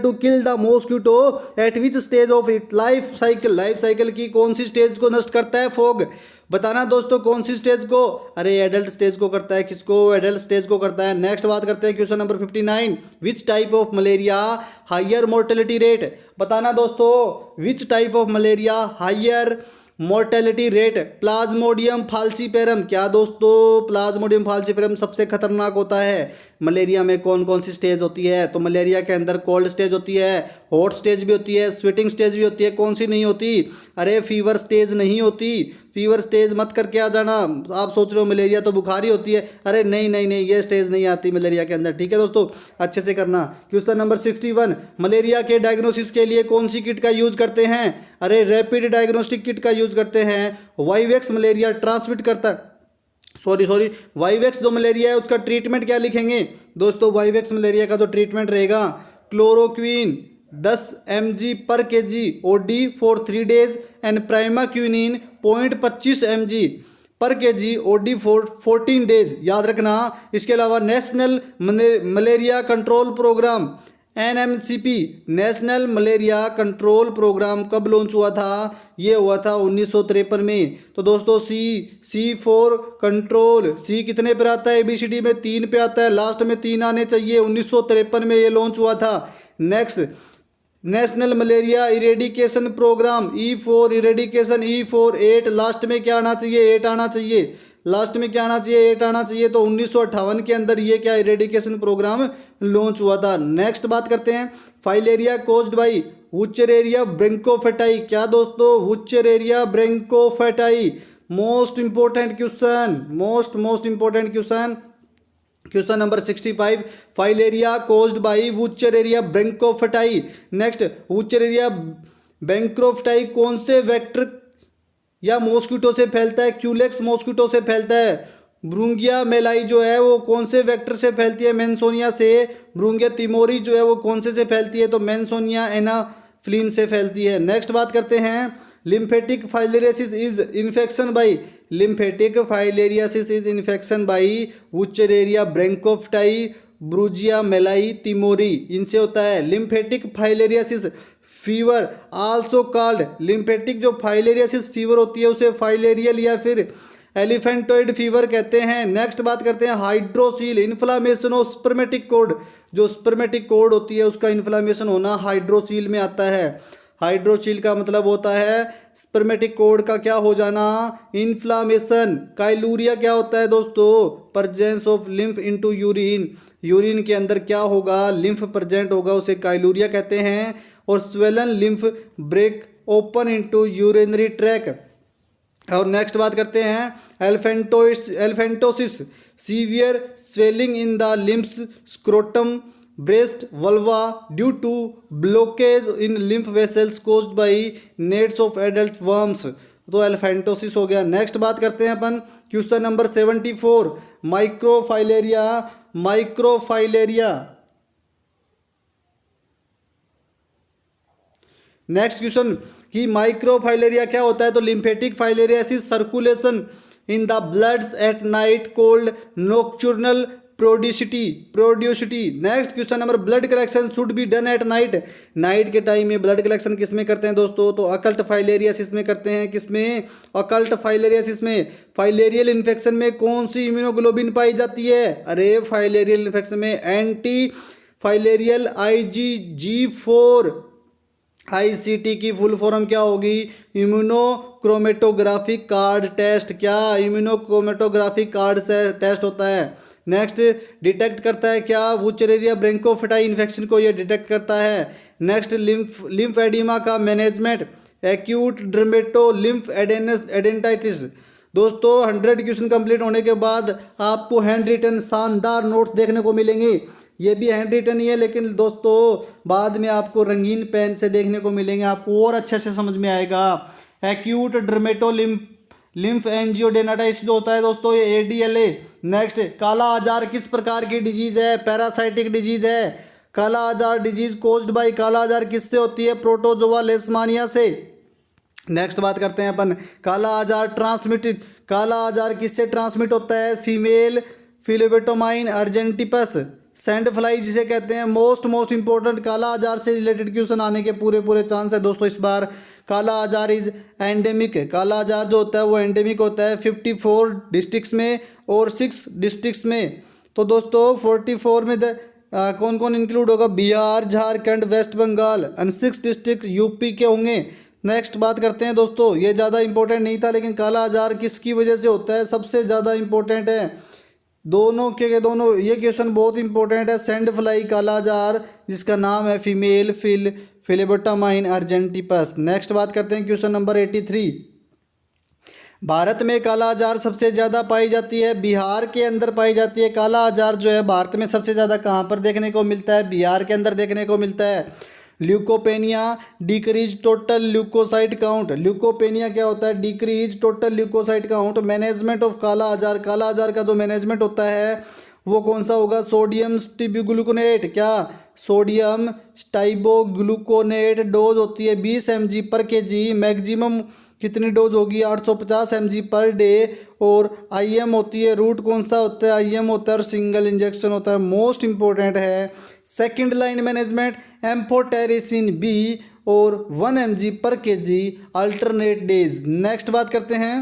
to kill the mosquito at which stage of it life cycle. Life cycle की कौन सी स्टेज को नष्ट करता है फॉग, बताना दोस्तों कौन सी स्टेज को। अरे एडल्ट स्टेज को करता है, किसको, एडल्ट स्टेज को करता है। नेक्स्ट बात करते हैं question number 59। Which type of malaria higher mortality rate, बताना दोस्तों। Which type of malaria higher mortality rate Plasmodium falciparum, क्या दोस्तों प्लाज्मोडियम फाल्सीपेरम सबसे खतरनाक होता है। मलेरिया में कौन कौन सी स्टेज होती है, तो मलेरिया के अंदर कोल्ड स्टेज होती है, हॉट स्टेज भी होती है, स्वेटिंग स्टेज भी होती है। कौन सी नहीं होती, अरे फीवर स्टेज नहीं होती। फीवर स्टेज मत करके आ जाना, आप सोच रहे हो मलेरिया तो बुखारी होती है, अरे नहीं नहीं नहीं, ये स्टेज नहीं आती मलेरिया के अंदर, ठीक है दोस्तों, अच्छे से करना। क्वेश्चन नंबर 61, मलेरिया के डायग्नोसिस के लिए कौन सी किट का यूज करते हैं, अरे रैपिड डायग्नोस्टिक किट का यूज करते हैं। वाइवेक्स मलेरिया ट्रांसमिट करता है, सॉरी वाइवेक्स जो मलेरिया है उसका ट्रीटमेंट क्या लिखेंगे दोस्तों, वाइवेक्स मलेरिया का जो ट्रीटमेंट रहेगा क्लोरोक्वीन 10 mg पर kg OD for 3 days and primaquine 0.25 mg पर kg OD फॉर 14 days, याद रखना। इसके अलावा national malaria control programme NMCP national malaria control programme कब लॉन्च हुआ था, ये हुआ था 1953 में। तो दोस्तों सी फॉर कंट्रोल, सी कितने पर आता है ABCD में, 3 पे आता है, लास्ट में 3 आने चाहिए। 1953 में ये लॉन्च हुआ था। Next national malaria eradication programme, E for eradication, E for 8, last में क्या आना चाहिए, 8 आना चाहिए, लास्ट में क्या आना चाहिए, 8 आना चाहिए। तो 1958 के अंदर ये क्या इरेडिकेशन प्रोग्राम लॉन्च हुआ था। नेक्स्ट बात करते हैं filaria caused by Wuchereria bancrofti, क्या दोस्तों Wuchereria bancrofti, most important question, most important question. Question number 65, filaria caused by Wuchereria bancrofti. Next Wuchereria bancrofti कौन से वेक्टर या मॉस्किटो से फैलता है, क्यूलेक्स मॉस्किटो से फैलता है। ब्रूंगिया मेलाई जो है वो कौन से वेक्टर से फैलती है, मेंसोनिया से। ब्रूंगिया तिमोरी जो है वो कौन से फैलती है, तो मेंसोनिया एनाफ्लिन से फैलती है। नेक्स्ट बात करते हैं lymphatic filariasis is infection by, lymphatic filariasis is infection by Wuchereria bancrofti Brugia malayi timori, इनसे होता है। Lymphatic filariasis fever also called, lymphatic जो फाइलेरियासिस फीवर होती है उसे फाइलेरियल या फिर एलिफेंटोइड फीवर कहते हैं। नेक्स्ट बात करते हैं hydrocele inflammation of spermatic code, जो स्पर्मेटिक कोड होती है उसका इन्फ्लामेशन होना हाइड्रोसील में आता है। हाइड्रोसील का मतलब होता है स्पर्मेटिक कोड का क्या हो जाना, इन्फ्लामेशन। काइलूरिया क्या होता है दोस्तों, presence of lymph into urine, urine के अंदर क्या होगा, लिम्फ प्रेजेंट होगा, उसे काइलूरिया कहते हैं। और swollen lymph break open into urinary tract. और नेक्स्ट बात करते हैं elephantiasis, severe swelling in the lymphs scrotum breast vulva due to blockage in lymph vessels caused by nets of adult worms, तो एल्फेंटोसिस हो गया। नेक्स्ट बात करते हैं अपन question number 74, microfilaria, microfilaria. Next question कि माइक्रोफाइलेरिया क्या होता है, तो lymphatic filariasis circulation in the bloods at night called nocturnal प्रोड्यूसिटी। Next question number blood collection should be done at night, night के टाइम में ब्लड कलेक्शन किस में करते हैं दोस्तों, तो अकल्ट फाइलेरियासिस में करते हैं। किसमें, अकल्ट फाइलेरियासिस में। फाइलेरियल इन्फेक्शन में कौन सी इम्यूनोग्लोबिन पाई जाती है, अरे फाइलेरियल इन्फेक्शन में एंटी फाइलेरियल IgG4, ICT की फुल फॉर्म क्या होगी, इम्यूनोक्रोमेटोग्राफिक कार्ड टेस्ट, क्या इम्यूनोक्रोमेटोग्राफिक कार्ड से टेस्ट होता है। नेक्स्ट डिटेक्ट करता है क्या, वुचरेरिया ब्रैंकोफेटाई इन्फेक्शन को ये डिटेक्ट करता है। नेक्स्ट लिम्फ एडिमा का मैनेजमेंट, एक्यूट डर्मेटो लिम्फ एडेंटाइटिस। दोस्तों 100 क्वेश्चन कंप्लीट होने के बाद आपको हैंड रिटन शानदार नोट्स देखने को मिलेंगे। ये भी हैंड रिटन ही है, लेकिन दोस्तों बाद में आपको रंगीन पेन से देखने को मिलेंगे, आपको और अच्छे से समझ में आएगा। एक्यूट डर्मेटो लिम्फ एंजियोडेनाटाइटिस जो होता है दोस्तों ये ADLA। नेक्स्ट काला आजार किस प्रकार की डिजीज है, पैरासाइटिक डिजीज है। काला आजार डिजीज कोज्ड बाय, काला आजार किससे होती है, प्रोटोजोआ लेशमानिया से। नेक्स्ट बात करते हैं अपन काला आजार ट्रांसमिटेड, काला आजार किससे ट्रांसमिट होता है, फीमेल फिलोबेटोमाइन अर्जेंटिपस सैंड फ्लाई जिसे कहते हैं। मोस्ट इंपॉर्टेंट काला आजार से रिलेटेड क्वेश्चन आने के पूरे चांस है दोस्तों इस बार। काला आजार इज एंडेमिक, काला आजार जो होता है वो एंडेमिक होता है 54 डिस्ट्रिक्ट्स में और 6 डिस्ट्रिक्ट्स में। तो दोस्तों 44 में कौन कौन इंक्लूड होगा, Bihar Jharkhand West Bengal, and 6 district UP के होंगे। नेक्स्ट बात करते हैं दोस्तों, ये ज़्यादा इंपॉर्टेंट नहीं था लेकिन काला आजार किसकी वजह से होता है, सबसे ज़्यादा इंपॉर्टेंट है। दोनों के दोनों ये क्वेश्चन बहुत इंपॉर्टेंट है। सैंड फ्लाई काला आजार जिसका नाम है फीमेल फिलेबोटामाइन अर्जेंटिपस। नेक्स्ट बात करते हैं क्वेश्चन नंबर 83। भारत में काला आजार सबसे ज़्यादा पाई जाती है, बिहार के अंदर पाई जाती है। काला आजार जो है भारत में सबसे ज़्यादा कहाँ पर देखने को मिलता है, बिहार के अंदर देखने को मिलता है। Leukopenia decrease total leukocyte count. Leukopenia क्या होता है, decrease total leukocyte count. Management of kala azar, काला आजार का जो मैनेजमेंट होता है वो कौन सा होगा, सोडियम स्टिबुग्लूकोनेट। क्या, सोडियम स्टाइबोग्लूकोनेट। डोज होती है 20 mg पर kg। मैक्सिमम कितनी डोज होगी, 850 mg पर डे। और IM होती है, रूट कौन सा होता है, IM होता है और सिंगल इंजेक्शन होता है। मोस्ट इंपॉर्टेंट है second line management, amphotericin B और 1 mg पर kg अल्टरनेट डेज। नेक्स्ट बात करते हैं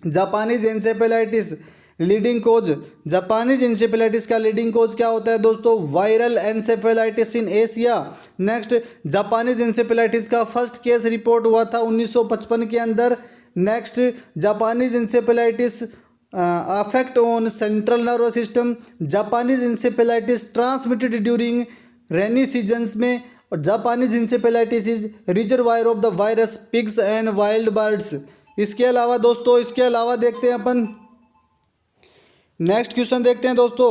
जापानीज एन्सेफेलाइटिस लीडिंग कोज। जापानीज एन्सेफेलाइटिस का लीडिंग कोज क्या होता है दोस्तों, viral encephalitis in Asia. Next, Japanese encephalitis का फर्स्ट केस रिपोर्ट हुआ था 1955 के अंदर। Next, Japanese encephalitis affect on central nervous system. Japanese encephalitis transmitted during rainy seasons में। और Japanese encephalitis is reservoir of the virus pigs and wild birds. इसके अलावा दोस्तों, इसके अलावा देखते हैं अपन नेक्स्ट क्वेश्चन देखते हैं दोस्तों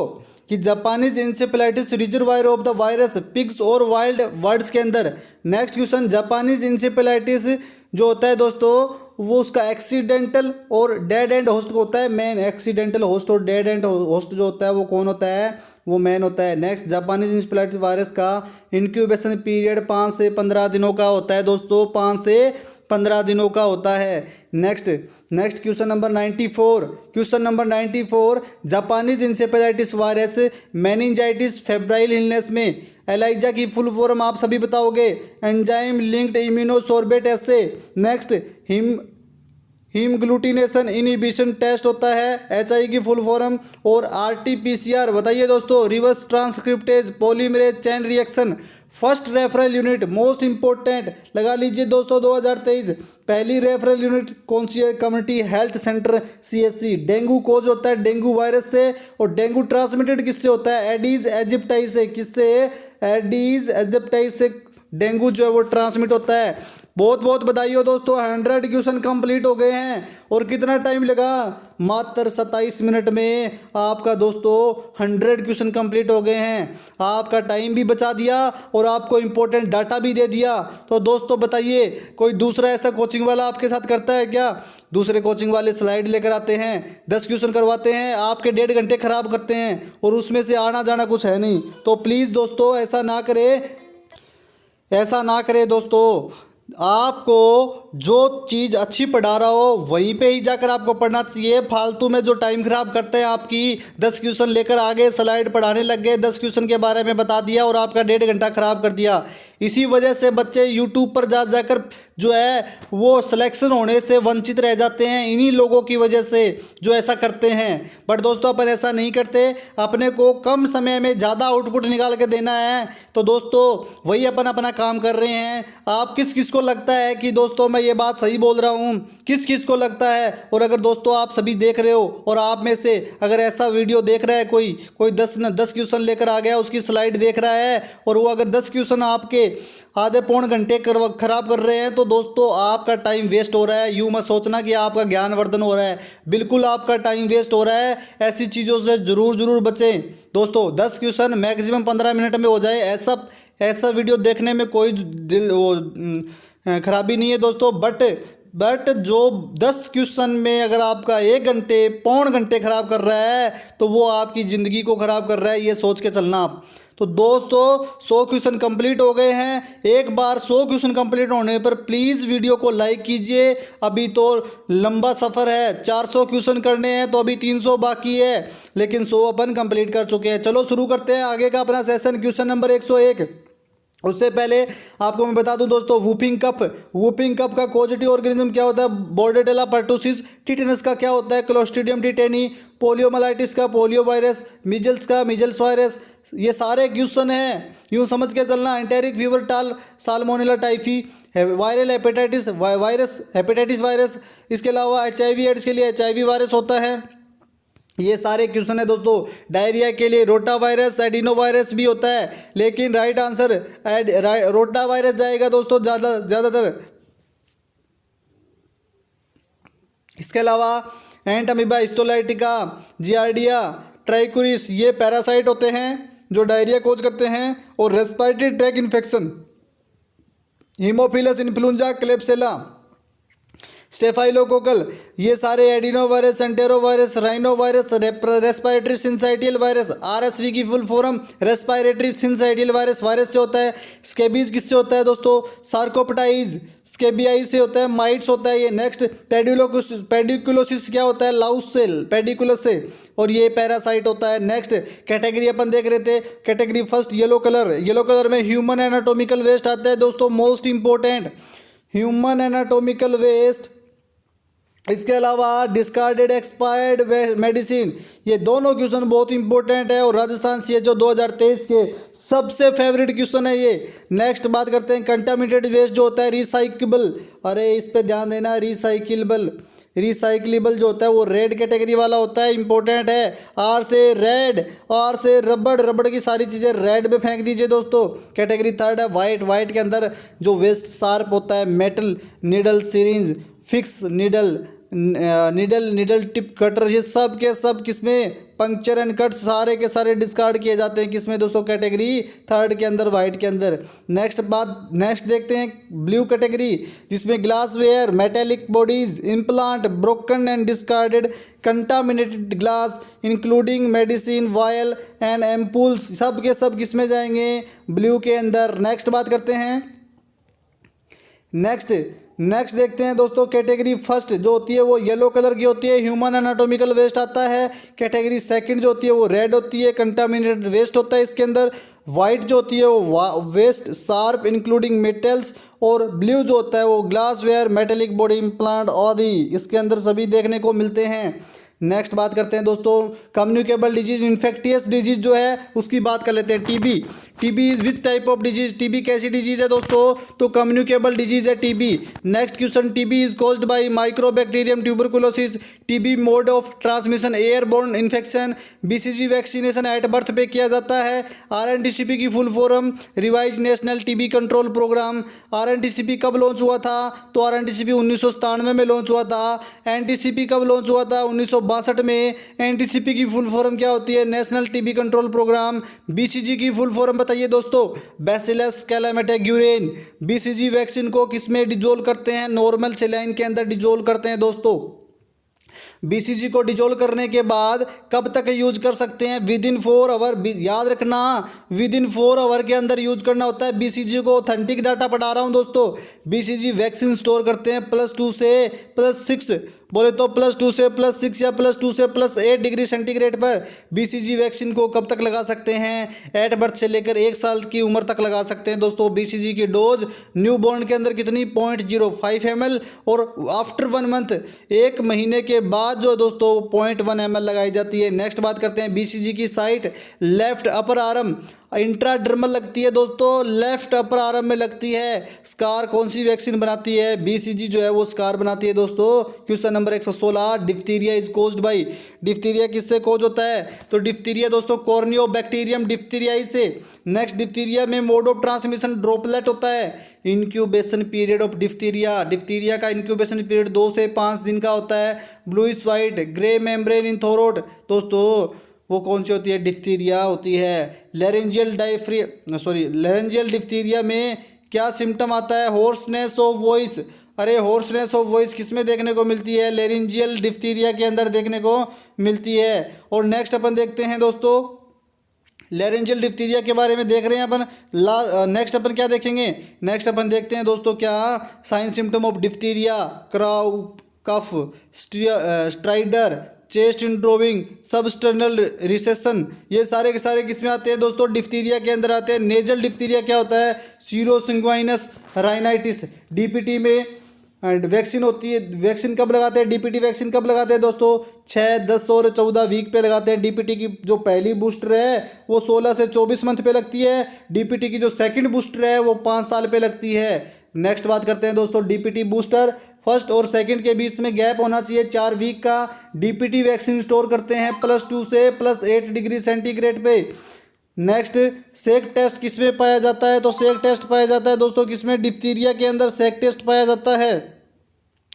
कि Japanese encephalitis reservoir of the virus pigs और वाइल्ड बर्ड्स के अंदर। नेक्स्ट क्वेश्चन, जापानीज इंसेफेलाइटिस जो होता है दोस्तों वो उसका एक्सीडेंटल और डेड एंड होस्ट होता है। मेन एक्सीडेंटल होस्ट और डेड एंड होस्ट जो होता है वो कौन होता है, वो मेन होता है। नेक्स्ट, जापानीज इंसेफेलाइटिस वायरस का इंक्यूबेशन पीरियड 5 से 15 दिनों का होता है दोस्तों, 5 से 15 दिनों का होता है। Next question number 94। Question number 94, Japanese encephalitis virus meningitis febrile illness में एलाइजा की फुल फॉर्म आप सभी बताओगे, एंजाइम लिंक्ड इम्यूनोसोर्बेट एसे। नेक्स्ट, हीमग्लूटिनेशन इनहिबिशन टेस्ट होता है, HI की फुल फॉर्म। और RT-PCR बताइए दोस्तों, reverse transcriptase polymerase chain reaction. First referral unit most important लगा लीजिए दोस्तों 2023। पहली रेफरल यूनिट कौन सी है, community health centre CHC। Dengue cause होता है डेंगू वायरस से, और डेंगू ट्रांसमिटेड किससे होता है, एडीज एजिप्टाई से। किससे, एडीज एजिप्टाई से डेंगू जो है वो ट्रांसमिट होता है। बहुत बहुत बधाई हो दोस्तों, 100 क्वेश्चन कंप्लीट हो गए हैं। और कितना टाइम लगा, मात्र 27 मिनट में आपका दोस्तों 100 क्वेश्चन कंप्लीट हो गए हैं। आपका टाइम भी बचा दिया और आपको इम्पोर्टेंट डाटा भी दे दिया। तो दोस्तों बताइए, कोई दूसरा ऐसा कोचिंग वाला आपके साथ करता है क्या? दूसरे कोचिंग वाले स्लाइड लेकर आते हैं, 10 क्वेश्चन करवाते हैं, आपके 1.5 घंटे खराब करते हैं और उसमें से आना जाना कुछ है नहीं। तो प्लीज़ दोस्तों ऐसा ना करें, ऐसा ना करें दोस्तों। आपको जो चीज़ अच्छी पढ़ा रहा हो वहीं पे ही जाकर आपको पढ़ना चाहिए। फालतू में जो टाइम खराब करते हैं आपकी, 10 क्वेश्चन लेकर आगे स्लाइड पढ़ाने लग गए, 10 क्वेश्चन के बारे में बता दिया और आपका 1.5 घंटा खराब कर दिया। इसी वजह से बच्चे यूट्यूब पर जाकर जो है वो सिलेक्शन होने से वंचित रह जाते हैं, इन्हीं लोगों की वजह से जो ऐसा करते हैं। बट दोस्तों अपन ऐसा नहीं करते, अपने को कम समय में ज़्यादा आउटपुट निकाल के देना है। तो दोस्तों वही अपन अपना काम कर रहे हैं। आप किस किस को लगता है कि दोस्तों मैं ये बात सही बोल रहा हूँ, किस किस को लगता है? और अगर दोस्तों आप सभी देख रहे हो और आप में से अगर ऐसा वीडियो देख रहा है कोई 10 क्वेश्चन लेकर आ गया, उसकी स्लाइड देख रहा है और वो अगर 10 क्वेश्चन आपके आधे पौन घंटे खराब कर रहे हैं, तो दोस्तों आपका टाइम वेस्ट हो रहा है। यूँ मत सोचना कि आपका ज्ञानवर्धन हो रहा है, बिल्कुल आपका टाइम वेस्ट हो रहा है। ऐसी चीज़ों से ज़रूर बचें दोस्तों। 10 क्वेश्चन मैक्सिमम 15 मिनट में हो जाए, ऐसा वीडियो देखने में कोई खराबी नहीं है दोस्तों। बट जो 10 क्वेश्चन में अगर आपका 1 घंटे पौन घंटे खराब कर रहा है तो वो आपकी ज़िंदगी को ख़राब कर रहा है, ये सोच के चलना आप। तो दोस्तों 100 क्वेश्चन कंप्लीट हो गए हैं। एक बार 100 क्वेश्चन कंप्लीट होने पर प्लीज़ वीडियो को लाइक कीजिए। अभी तो लंबा सफ़र है, 400 क्वेश्चन करने हैं तो अभी 300 बाकी है, लेकिन 100 अपन कंप्लीट कर चुके हैं। चलो शुरू करते हैं आगे का अपना सेशन। Question number 101। उससे पहले आपको मैं बता दूं दोस्तों, वूपिंग कप का कॉजेटिव ऑर्गेनिज्म क्या होता है, बोर्डेडेला पर्टुसिस। टिटेनस का क्या होता है, क्लोस्ट्रीडियम टिटेनी। पोलियोमाइलाइटिस का पोलियो वायरस। मिजल्स का मिजल्स वायरस। ये सारे क्वेश्चन हैं, यूँ समझ के चलना। एंटेरिक फीवर टाल salmonella typhi. Viral hepatitis hepatitis virus. इसके अलावा HIV एड्स के लिए HIV वायरस होता है। ये सारे क्वेश्चन है दोस्तों। डायरिया के लिए रोटा वायरस, एडिनो वायरस भी होता है, लेकिन राइट आंसर रोटा वायरस जाएगा दोस्तों ज़्यादातर। इसके अलावा एंट अमीबा हिस्टोलाइटिका, जियार्डिया, ट्राइकोरिस, ये पैरासाइट होते हैं जो डायरिया कोज करते हैं। और respiratory tract infection, Haemophilus influenzae, Klebsiella, staphylococcal, ये सारे adenovirus, entero virus, rhinovirus, respiratory syncytial virus, RSV की full form respiratory syncytial virus से होता है। स्केबीज किससे होता है दोस्तों, सार्कोप्टाइज स्केबियाई से होता है। माइट्स होता है ये। नेक्स्ट पेडिकुलोसिस क्या होता है, लाउस सेल पेडिकुलस से, और ये पैरासाइट होता है। नेक्स्ट कैटेगरी अपन देख रहे थे, कैटेगरी फर्स्ट येलो कलर में ह्यूमन एनाटोमिकल वेस्ट आता है दोस्तों, most important human anatomical waste. इसके अलावा डिस्कार्डेड एक्सपायर्ड मेडिसिन, ये दोनों क्वेश्चन बहुत इंपॉर्टेंट है और राजस्थान से जो 2023 के सबसे फेवरेट क्वेश्चन है ये। नेक्स्ट बात करते हैं कंटामिनेटेड वेस्ट जो होता है रिसाइक्लेबल, अरे इस पे ध्यान देना, रिसाइक्लेबल जो होता है वो रेड कैटेगरी वाला होता है, इंपॉर्टेंट है। R से रेड, R से रबड़ की सारी चीज़ें रेड में फेंक दीजिए दोस्तों। कैटेगरी थर्ड है वाइट के अंदर जो वेस्ट शार्प होता है, metal, needle, syringe, fix needle tip cutter, ये सब के सब किसमें, पंक्चर एंड कट सारे के सारे डिस्कार्ड किए जाते हैं किसमें दोस्तों, कैटेगरी थर्ड के अंदर, वाइट के अंदर। नेक्स्ट देखते हैं ब्लू कैटेगरी, जिसमें glassware, metallic bodies, implant, broken and discarded, contaminated glass including medicine vial and ampoules, सब के सब किसमें जाएंगे, ब्लू के अंदर। नेक्स्ट बात करते हैं, नेक्स्ट देखते हैं दोस्तों, कैटेगरी फर्स्ट जो होती है वो येलो कलर की होती है, ह्यूमन एनाटॉमिकल वेस्ट आता है। कैटेगरी सेकंड जो होती है वो रेड होती है, कंटामिनेटेड वेस्ट होता है इसके अंदर। वाइट जो होती है वो वेस्ट शार्प इंक्लूडिंग मेटल्स, और ब्लू जो होता है वो ग्लासवेयर, मेटेलिक बॉडी इम्प्लांट आदि इसके अंदर सभी देखने को मिलते हैं। नेक्स्ट बात करते हैं दोस्तों, कम्युनिकेबल डिजीज, इन्फेक्टियस डिजीज जो है उसकी बात कर लेते हैं। TB is which type of disease, TB कैसी डिजीज है दोस्तों, तो कम्युनिकेबल डिजीज है TB. Next question, TB is caused by Mycobacterium tuberculosis, TB mode of transmission airborne infection, BCG vaccination at birth पे किया जाता है। RNTCP की full form revise national TB control programme. RNTCP कब लॉन्च हुआ था, तो RNTCP 1997 में लॉन्च हुआ था। NTCP कब लॉन्च हुआ था, 1962 में। NTCP की फुल फॉर्म क्या होती है, national TB control programme. BCG की फुल फॉर्म बताइए दोस्तों, बैसिलस कैलामेटेग्यूरेन। BCG वैक्सीन को किसमें डिजोल्व करते हैं, नॉर्मल सेलाइन के अंदर डिजोल्व करते हैं दोस्तों। BCG को डिजोल्व करने के बाद कब तक यूज कर सकते हैं, विद इन 4 आवर, याद रखना विद इन 4 आवर के अंदर यूज करना होता है। BCG को ऑथेंटिक डाटा पढ़ा रहा हूं दोस्तों। BCG वैक्सीन स्टोर करते हैं +2 से +6, बोले तो +2 से +6 या +2 से +8 डिग्री सेंटीग्रेड पर BCG वैक्सीन को कब तक लगा सकते हैं, एट बर्थ से लेकर 1 साल की उम्र तक लगा सकते हैं दोस्तों। BCG की डोज न्यू बॉर्न के अंदर कितनी, 0.05 ml, और आफ्टर 1 मंथ, 1 महीने के बाद जो दोस्तों 0.1 ml लगाई जाती है। नेक्स्ट बात करते हैं, BCG की site left upper arm, intradermal लगती है दोस्तों, लेफ्ट अपर आर्म में लगती है। स्कार कौन सी वैक्सीन बनाती है, BCG जो है वो स्कार बनाती है दोस्तों। Question number 116, diphtheria is caused by, diphtheria किससे कोज होता है, तो डिप्थीरिया दोस्तों कॉर्नियोबैक्टीरियम डिप्थीरियाई से। नेक्स्ट, डिप्थीरिया में मोड ऑफ ट्रांसमिशन ड्रॉपलेट होता है। इंक्यूबेशन पीरियड ऑफ डिप्थीरिया का इंक्यूबेशन पीरियड 2 से 5 दिन का होता है। Bluish white grey membrane in throat, दोस्तों वो कौन सी होती है, डिप्थीरिया होती है। लेरेंजियल डिप्थीरिया में क्या सिम्टम आता है, होर्सनेस ऑफ वॉइस, अरे होर्सनेस ऑफ वॉइस किस में देखने को मिलती है, लेरेंजियल डिप्थीरिया के अंदर देखने को मिलती है। और नेक्स्ट अपन देखते हैं दोस्तों, लेरेंजियल डिप्थीरिया के बारे में देख रहे हैं अपन। नेक्स्ट अपन क्या देखेंगे, नेक्स्ट अपन देखते हैं दोस्तों क्या sign symptom of diphtheria, croup, cough, stridor, chest indrawing, substernal recession, ये सारे के सारे किस में आते हैं दोस्तों? डिप्थीरिया के अंदर आते हैं। नेजल डिप्थीरिया क्या होता है? सीरोसिंग्वाइनस राइनाइटिस, डीपीटी में एंड वैक्सीन होती है। वैक्सीन कब लगाते हैं? डीपीटी वैक्सीन कब लगाते हैं दोस्तों? 6, 10 और 14 वीक पे लगाते हैं। डीपीटी की जो पहली बूस्टर है वो 16 से 24 मंथ पे लगती है। डीपीटी की जो सेकंड बूस्टर है वो 5 साल पे लगती है। नेक्स्ट बात करते हैं दोस्तों डीपीटी बूस्टर। फर्स्ट और सेकंड के बीच में गैप होना चाहिए 4 वीक का। डीपीटी वैक्सीन स्टोर करते हैं +2 से +8 डिग्री सेंटीग्रेड पे। नेक्स्ट, सेक टेस्ट किस में पाया जाता है? तो सेक टेस्ट पाया जाता है दोस्तों किसमें? डिप्थीरिया के अंदर सेक टेस्ट पाया जाता है।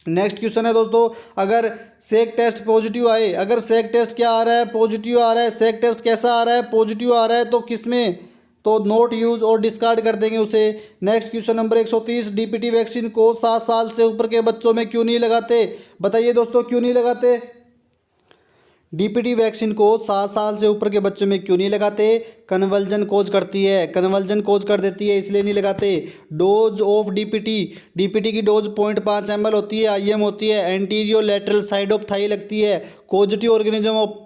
नेक्स्ट क्वेश्चन है दोस्तों, अगर सेक टेस्ट पॉजिटिव आए, अगर सेक टेस्ट क्या आ रहा है? पॉजिटिव आ रहा है। सेक टेस्ट कैसा आ रहा है? पॉजिटिव आ रहा है, तो किसमें? तो नोट यूज और डिस्कार्ड कर देंगे उसे। Next question number 130, DPT vaccine को 7 साल से ऊपर के बच्चों में क्यों नहीं लगाते? बताइए दोस्तों क्यों नहीं लगाते? डीपीटी वैक्सीन को 7 साल से ऊपर के बच्चों में क्यों नहीं लगाते? कन्वर्जन कोज करती है, कन्वर्जन कोज कर देती है, इसलिए नहीं लगाते। डोज ऑफ डीपीटी की डोज 0.5 ml होती है, आईएम होती है। एंटीरियो लेटरल साइड ऑफ थाई लगती है। कोजिटिव ऑर्गेनिज्म ऑफ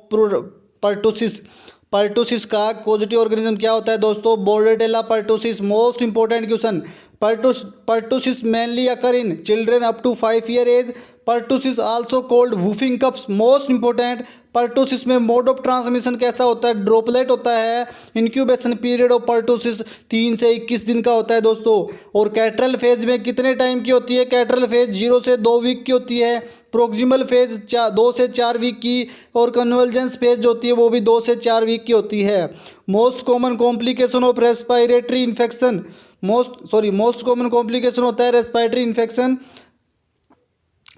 पर्टुसिस का कोजिटिव ऑर्गेनिज्म क्या होता है दोस्तों? Bordetella pertussis. Most important question, pertussis mainly occur in children up to 5 year age. Pertussis also called whooping coughs. Most important, pertussis में मोड ऑफ ट्रांसमिशन कैसा होता है? ड्रॉपलेट होता है। इंक्यूबेशन पीरियड ऑफ पर्टुसिस 3 से 21 दिन का होता है दोस्तों। और कैटरल फेज में कितने टाइम की होती है? कैटरल फेज 0 से 2 वीक की होती है। प्रोक्सिमल फेज 2 से 4 वीक की। और कन्वर्जेंस फेज जो होती है वो भी 2 से 4 वीक की होती है। Most common complication of respiratory infection, most common complication होता है रेस्पिरेटरी इन्फेक्शन।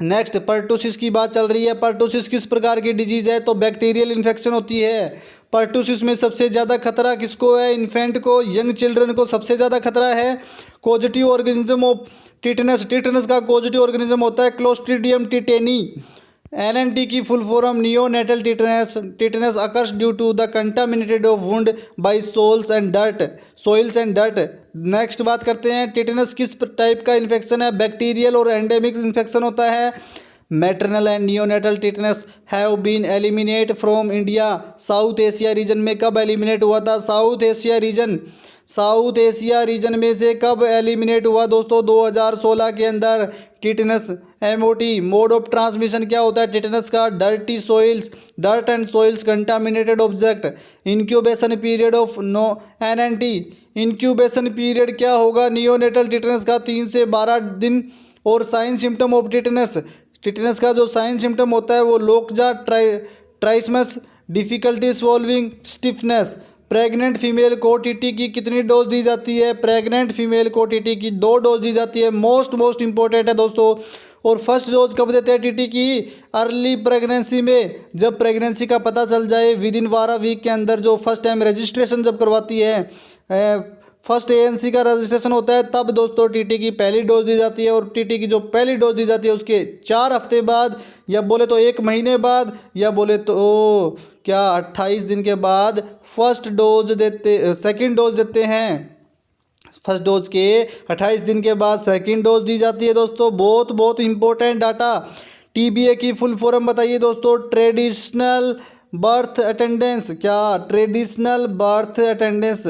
नेक्स्ट, पर्टुसिस की बात चल रही है। पर्टुसिस किस प्रकार की डिजीज है? तो बैक्टीरियल इन्फेक्शन होती है। पर्टुसिस में सबसे ज़्यादा खतरा किसको है? इन्फेंट को, यंग चिल्ड्रन को सबसे ज़्यादा खतरा है। कोजिटिव ऑर्गेनिज्म ऑफ टिटनस का कोजिटिव ऑर्गेनिज्म होता है क्लोस्ट्रीडियम टिटेनी। एनएनटी की full form neonatal tetanus occurs due to the contaminated of wound by soils and dirt. Next बात करते हैं, टिटनस किस टाइप का इन्फेक्शन है? बैक्टीरियल और एंडेमिक इन्फेक्शन होता है। Maternal and neonatal tetanus have been eliminate from India. South Asia region में कब एलिमिनेट हुआ था? साउथ एशिया रीजन में से कब एलिमिनेट हुआ दोस्तों? 2016 के अंदर। Tetanus MOT mode of transmission क्या होता है टिटनस का? Dirt and soils contaminated object. Incubation period of no NNT, incubation period क्या होगा नियोनेटल टिटनस का? 3 से 12 दिन। और साइन सिम्टम ऑफ टिटनस का जो साइन सिम्टम होता है वो लोकजा, ट्राइसमस, डिफिकल्टी स्वॉल्विंग, स्टिफनेस। प्रेग्नेंट फीमेल को टीटी की कितनी डोज दी जाती है? प्रेग्नेंट फीमेल को टीटी की 2 डोज दी जाती है। मोस्ट इंपॉर्टेंट है दोस्तों। और फर्स्ट डोज कब देते हैं टीटी की? अर्ली प्रेगनेंसी में, जब प्रेगनेंसी का पता चल जाए विदिन 12 वीक के अंदर, जो फर्स्ट टाइम रजिस्ट्रेशन जब करवाती है, फर्स्ट एएनसी का रजिस्ट्रेशन होता है, तब दोस्तों टीटी की पहली डोज दी जाती है। और टीटी की जो पहली डोज दी जाती है उसके 4 हफ्ते बाद, या बोले तो 1 महीने बाद, या बोले तो क्या 28 दिन के बाद सेकंड डोज देते हैं। फर्स्ट डोज के 28 दिन के बाद सेकंड डोज दी जाती है दोस्तों। बहुत इंपॉर्टेंट डाटा। टीबीए की फुल फॉर्म बताइए दोस्तों। Traditional birth attendance. क्या? ट्रेडिशनल बर्थ अटेंडेंस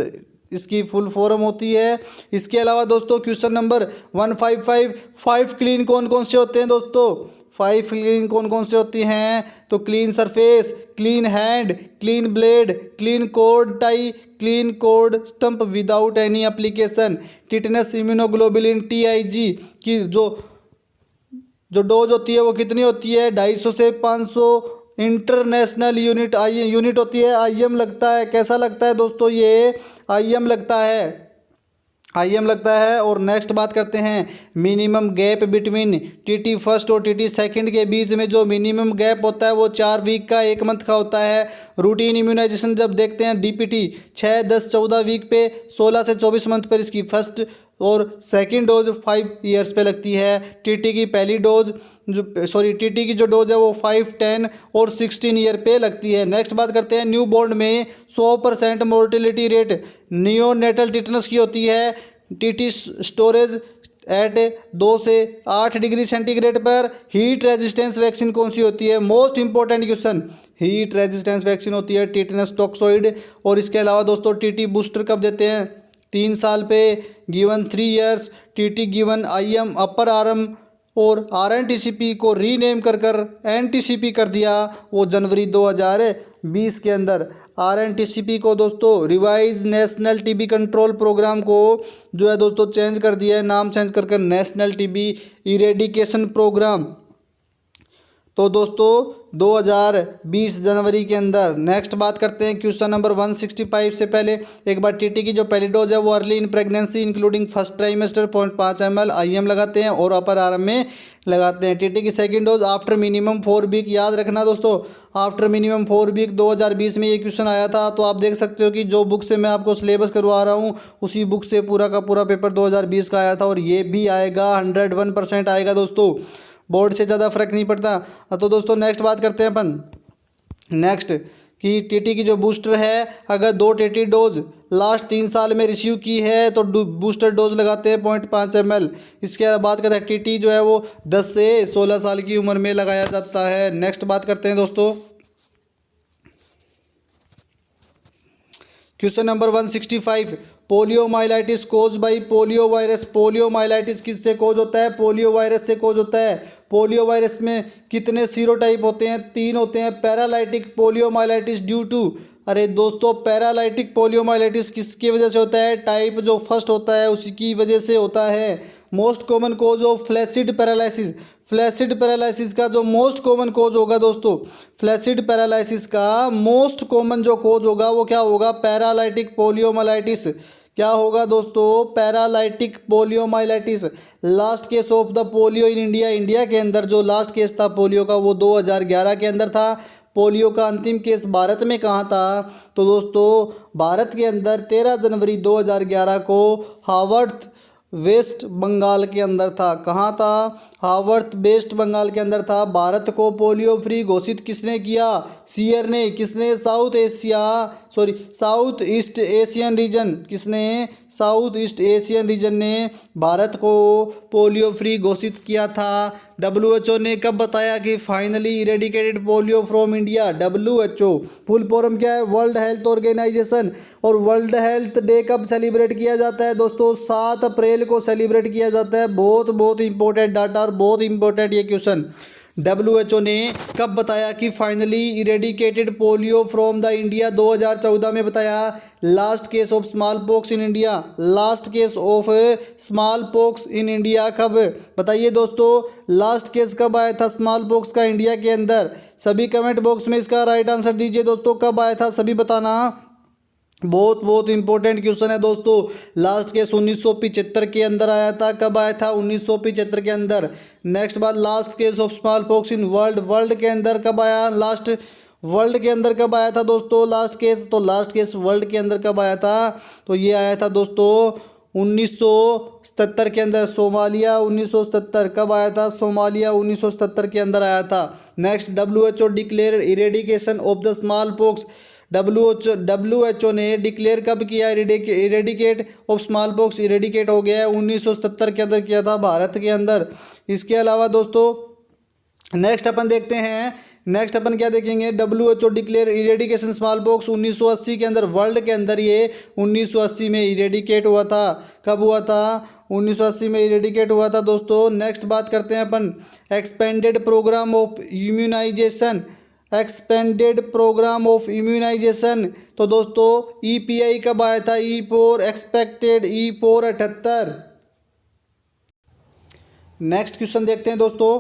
इसकी फुल फॉर्म होती है। इसके अलावा दोस्तों क्वेश्चन नंबर 155, 5 क्लीन कौन कौन से होते हैं दोस्तों? 5 क्लीन कौन कौन से होती हैं? तो clean surface, clean hand, clean blade, clean code tie, clean code stump without any application. Tetanus immunoglobulin TIG की जो डोज होती है वो कितनी होती है? 250 से 500 इंटरनेशनल यूनिट होती है। IM लगता है। कैसा लगता है दोस्तों? ये IM लगता है। और नेक्स्ट बात करते हैं, minimum gap between TT first और टीटी सेकंड के बीच में जो मिनिमम गैप होता है वो 4 वीक का, 1 मंथ का होता है। रूटीन इम्यूनाइजेशन जब देखते हैं डीपीटी 6, 10, 14 वीक पे, 16 से 24 मंथ पर इसकी फर्स्ट और सेकंड डोज 5 ईयर्स पे लगती है। टीटी की जो डोज है वो 5, 10 और 16 ईयर पे लगती है। नेक्स्ट बात करते हैं, न्यू बॉर्न में 100% मोर्टेलिटी रेट नियोनेटल टिटनस की होती है। टीटी स्टोरेज एट 2 से 8 डिग्री सेंटीग्रेड पर हीट रेजिस्टेंस वैक्सीन कौन सी होती है? Most important question. Heat resistance vaccine होती है टिटेनस टॉक्सोइड। और इसके अलावा दोस्तों टीटी बूस्टर कब देते हैं? 3 साल पे, given 3 years. TT given IM upper arm और आरएनटीसीपी को रीनेम कर एनटीसीपी कर दिया वो जनवरी 2020 के अंदर। आरएनटीसीपी को दोस्तों revise national TB control programme को जो है दोस्तों चेंज कर दिया है, नाम चेंज कर नेशनल टीबी इरेडिकेशन प्रोग्राम। तो दोस्तों 2020 जनवरी के अंदर। नेक्स्ट बात करते हैं क्वेश्चन नंबर 165 से पहले एक बार टीटी की जो पहली डोज है वो early in pregnancy including first trimester 0.5 ml IM लगाते हैं और अपर आर्म में लगाते हैं। टीटी की second dose after minimum 4 week. याद रखना दोस्तों, आफ्टर मिनिमम 4 वीक 2020 में ये क्वेश्चन आया था। तो आप देख सकते हो कि जो बुक से मैं आपको सिलेबस करवा रहा हूँ उसी बुक से पूरा का पूरा पेपर 2020 का आया था और ये भी आएगा, 101% आएगा दोस्तों, बोर्ड से ज़्यादा फर्क नहीं पड़ता। तो दोस्तों नेक्स्ट बात करते हैं अपन। नेक्स्ट कि टीटी की जो बूस्टर है, अगर 2 टीटी डोज लास्ट 3 साल में रिसीव की है तो बूस्टर डोज लगाते हैं 0.5 ml। इसके बाद बात करते हैं टीटी जो है वो 10 से 16 साल की उम्र में लगाया जाता है। नेक्स्ट बात करते हैं दोस्तों question number 165, poliomyelitis cause by polio virus. Poliomyelitis किससे कोज होता है? पोलियो वायरस से कोज होता है। पोलियो वायरस में कितने सीरोटाइप होते हैं? 3 होते हैं। पैरालाइटिक पोलियोमाइलाइटिस ड्यू टू, अरे दोस्तों पैरालाइटिक पोलियोमाइलाइटिस किसकी वजह से होता है? टाइप जो फर्स्ट होता है उसी की वजह से होता है। Most common cause of flaccid paralysis. Flaccid paralysis का जो मोस्ट कॉमन कोज होगा दोस्तों, फ्लैसिड पैरालिसिस का मोस्ट कॉमन जो कोज होगा वो क्या होगा? Paralytic poliomyelitis. क्या होगा दोस्तों? Paralytic poliomyelitis. Last case of the polio in India, India के अंदर जो लास्ट केस था पोलियो का वो 2011 के अंदर था। पोलियो का अंतिम केस भारत में कहाँ था? तो दोस्तों भारत के अंदर 13 जनवरी 2011 को हावर्थ वेस्ट बंगाल के अंदर था। कहाँ था? हावर्थ वेस्ट बंगाल के अंदर था। भारत को पोलियो फ्री घोषित किसने किया? सीयर ने। किसने? South east Asian region. किसने? साउथ ईस्ट एशियन रीजन ने भारत को पोलियो फ्री घोषित किया था। WHO ने कब बताया कि finally eradicated polio from India? WHO full form क्या है? World health organisation. और वर्ल्ड हेल्थ डे कब सेलिब्रेट किया जाता है दोस्तों? 7 अप्रैल को सेलिब्रेट किया जाता है। बहुत इंपॉर्टेंट डाटा और बहुत इंपॉर्टेंट ये क्वेश्चन। WHO ने कब बताया कि finally eradicated polio from the India? 2014 में बताया। Last case of small pox in India, last case of small pox in India कब? बताइए दोस्तों, लास्ट केस कब आया था स्मॉल पॉक्स का इंडिया के अंदर? सभी कमेंट बॉक्स में इसका राइट आंसर दीजिए दोस्तों, कब आया था सभी बताना। बहुत इंपॉर्टेंट क्वेश्चन है दोस्तों। लास्ट केस 1975 के अंदर आया था। कब आया था? 1975 के अंदर। नेक्स्ट बात, last case of small pox in world के अंदर कब आया? वर्ल्ड के अंदर कब आया था दोस्तों लास्ट केस? तो लास्ट केस वर्ल्ड के अंदर कब आया था? तो ये आया था दोस्तों 1977 के अंदर। सोमालिया 1977 कब आया था? सोमालिया 1977 के अंदर आया था। Next, WHO declare eradication of the small pox. WHO ने डिक्लेयर कब किया? Eradicate of small pox eradicate हो गया है 1977 के अंदर किया था भारत के अंदर। इसके अलावा दोस्तों नेक्स्ट अपन देखते हैं, नेक्स्ट अपन क्या देखेंगे? WHO declare eradication small pox 1980 के अंदर, वर्ल्ड के अंदर ये 1980 में इरेडिकेट हुआ था। कब हुआ था? 1980 में इरेडिकेट हुआ था दोस्तों। नेक्स्ट बात करते हैं अपन expanded programme of immunisation. Expanded programme of immunisation, तो दोस्तों EPI कब आया था? E4 expected E4 78। Next question देखते हैं दोस्तों।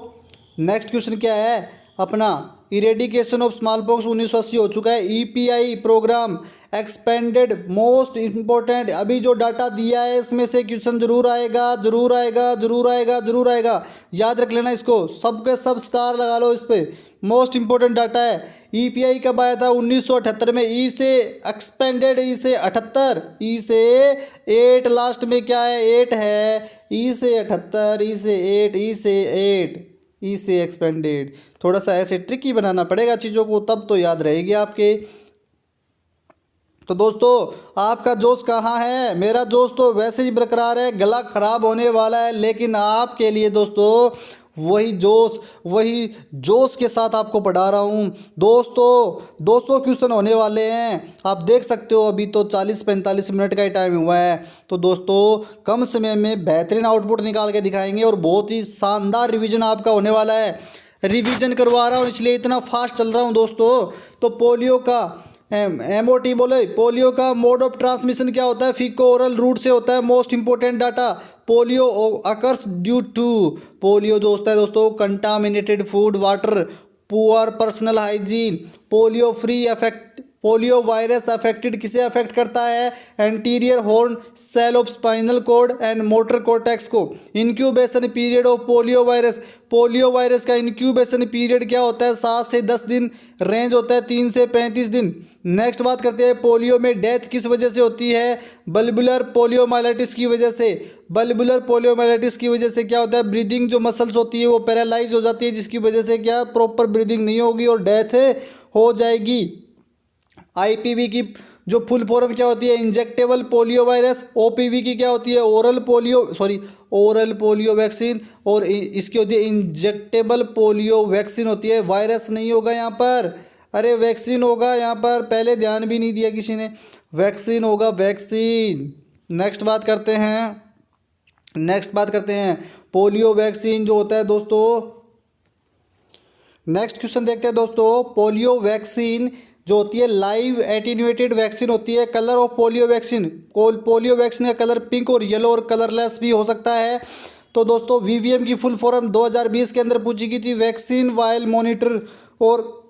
नेक्स्ट क्वेश्चन क्या है अपना? इरेडिकेशन ऑफ स्मॉल पॉक्स 1980 हो चुका है। EPI programme expanded, most important. अभी जो डाटा दिया है इसमें से क्वेश्चन जरूर आएगा, जरूर आएगा, जरूर आएगा, जरूर आएगा। याद रख लेना इसको, सबके सब स्टार लगा लो इस पर। मोस्ट इंपॉर्टेंट डाटा है। EPI कब आया था? 1978 में। ई से एक्सपेंडेड, ई से 78, ई से 8, लास्ट में क्या है? 8 है। ई से 78, ई से 8, ई से 8, ई से एक्सपेंडेड। थोड़ा सा ऐसे ट्रिकी बनाना पड़ेगा चीज़ों को, तब तो याद रहेगी आपके। तो दोस्तों आपका जोश कहाँ है? मेरा जोश तो वैसे ही बरकरार है, गला खराब होने वाला है, लेकिन आपके लिए दोस्तों वही जोश के साथ आपको पढ़ा रहा हूँ। दोस्तों 200 क्वेश्चन होने वाले हैं, आप देख सकते हो। अभी तो 40-45 मिनट का ही टाइम हुआ है। तो दोस्तों कम समय में बेहतरीन आउटपुट निकाल के दिखाएंगे और बहुत ही शानदार रिवीजन आपका होने वाला है। रिवीजन करवा रहा हूँ इसलिए इतना फास्ट चल रहा हूँ दोस्तों। तो पोलियो का MOT बोले, पोलियो का मोड ऑफ ट्रांसमिशन क्या होता है? फीको ओरल रूट से होता है। Most important data, polio occurs due to, polio जो होता है दोस्तों contaminated food water, poor personal hygiene. Polio virus affected किसे अफेक्ट करता है? Anterior horn cell of spinal cord and motor cortex को। Incubation period of polio virus का इंक्यूबेशन पीरियड क्या होता है? 7 से 10 दिन। रेंज होता है 3 से 35 दिन। नेक्स्ट बात करते हैं, पोलियो में डेथ किस वजह से होती है? बल्बुलर पोलियोमाइलिटिस की वजह से। बल्बुलर पोलियोमाइलिटिस की वजह से क्या होता है? ब्रीदिंग जो मसल्स होती है वो पैरालाइज हो जाती है, जिसकी वजह से क्या प्रॉपर ब्रीदिंग नहीं होगी और डेथ हो जाएगी। IPV की जो फुल फॉर्म क्या होती है? Injectable polio virus. OPV की क्या होती है? Oral polio vaccine. और इसकी होती है इंजेक्टेबल पोलियो वैक्सीन होती है। वायरस नहीं होगा यहाँ पर, अरे वैक्सीन होगा यहाँ पर, पहले ध्यान भी नहीं दिया किसी ने। वैक्सीन होगा, वैक्सीन। नेक्स्ट बात करते हैं पोलियो वैक्सीन जो होता है दोस्तों। नेक्स्ट क्वेश्चन देखते हैं दोस्तों। पोलियो वैक्सीन जो होती है लाइव एटीन्यूएटेड वैक्सीन होती है। कलर ऑफ पोलियो वैक्सीन का कलर पिंक और येलो और कलरलेस भी हो सकता है। तो दोस्तों VVM की फुल फॉर्म 2020 के अंदर पूछी गई थी, वैक्सीन वाइल मॉनिटर। और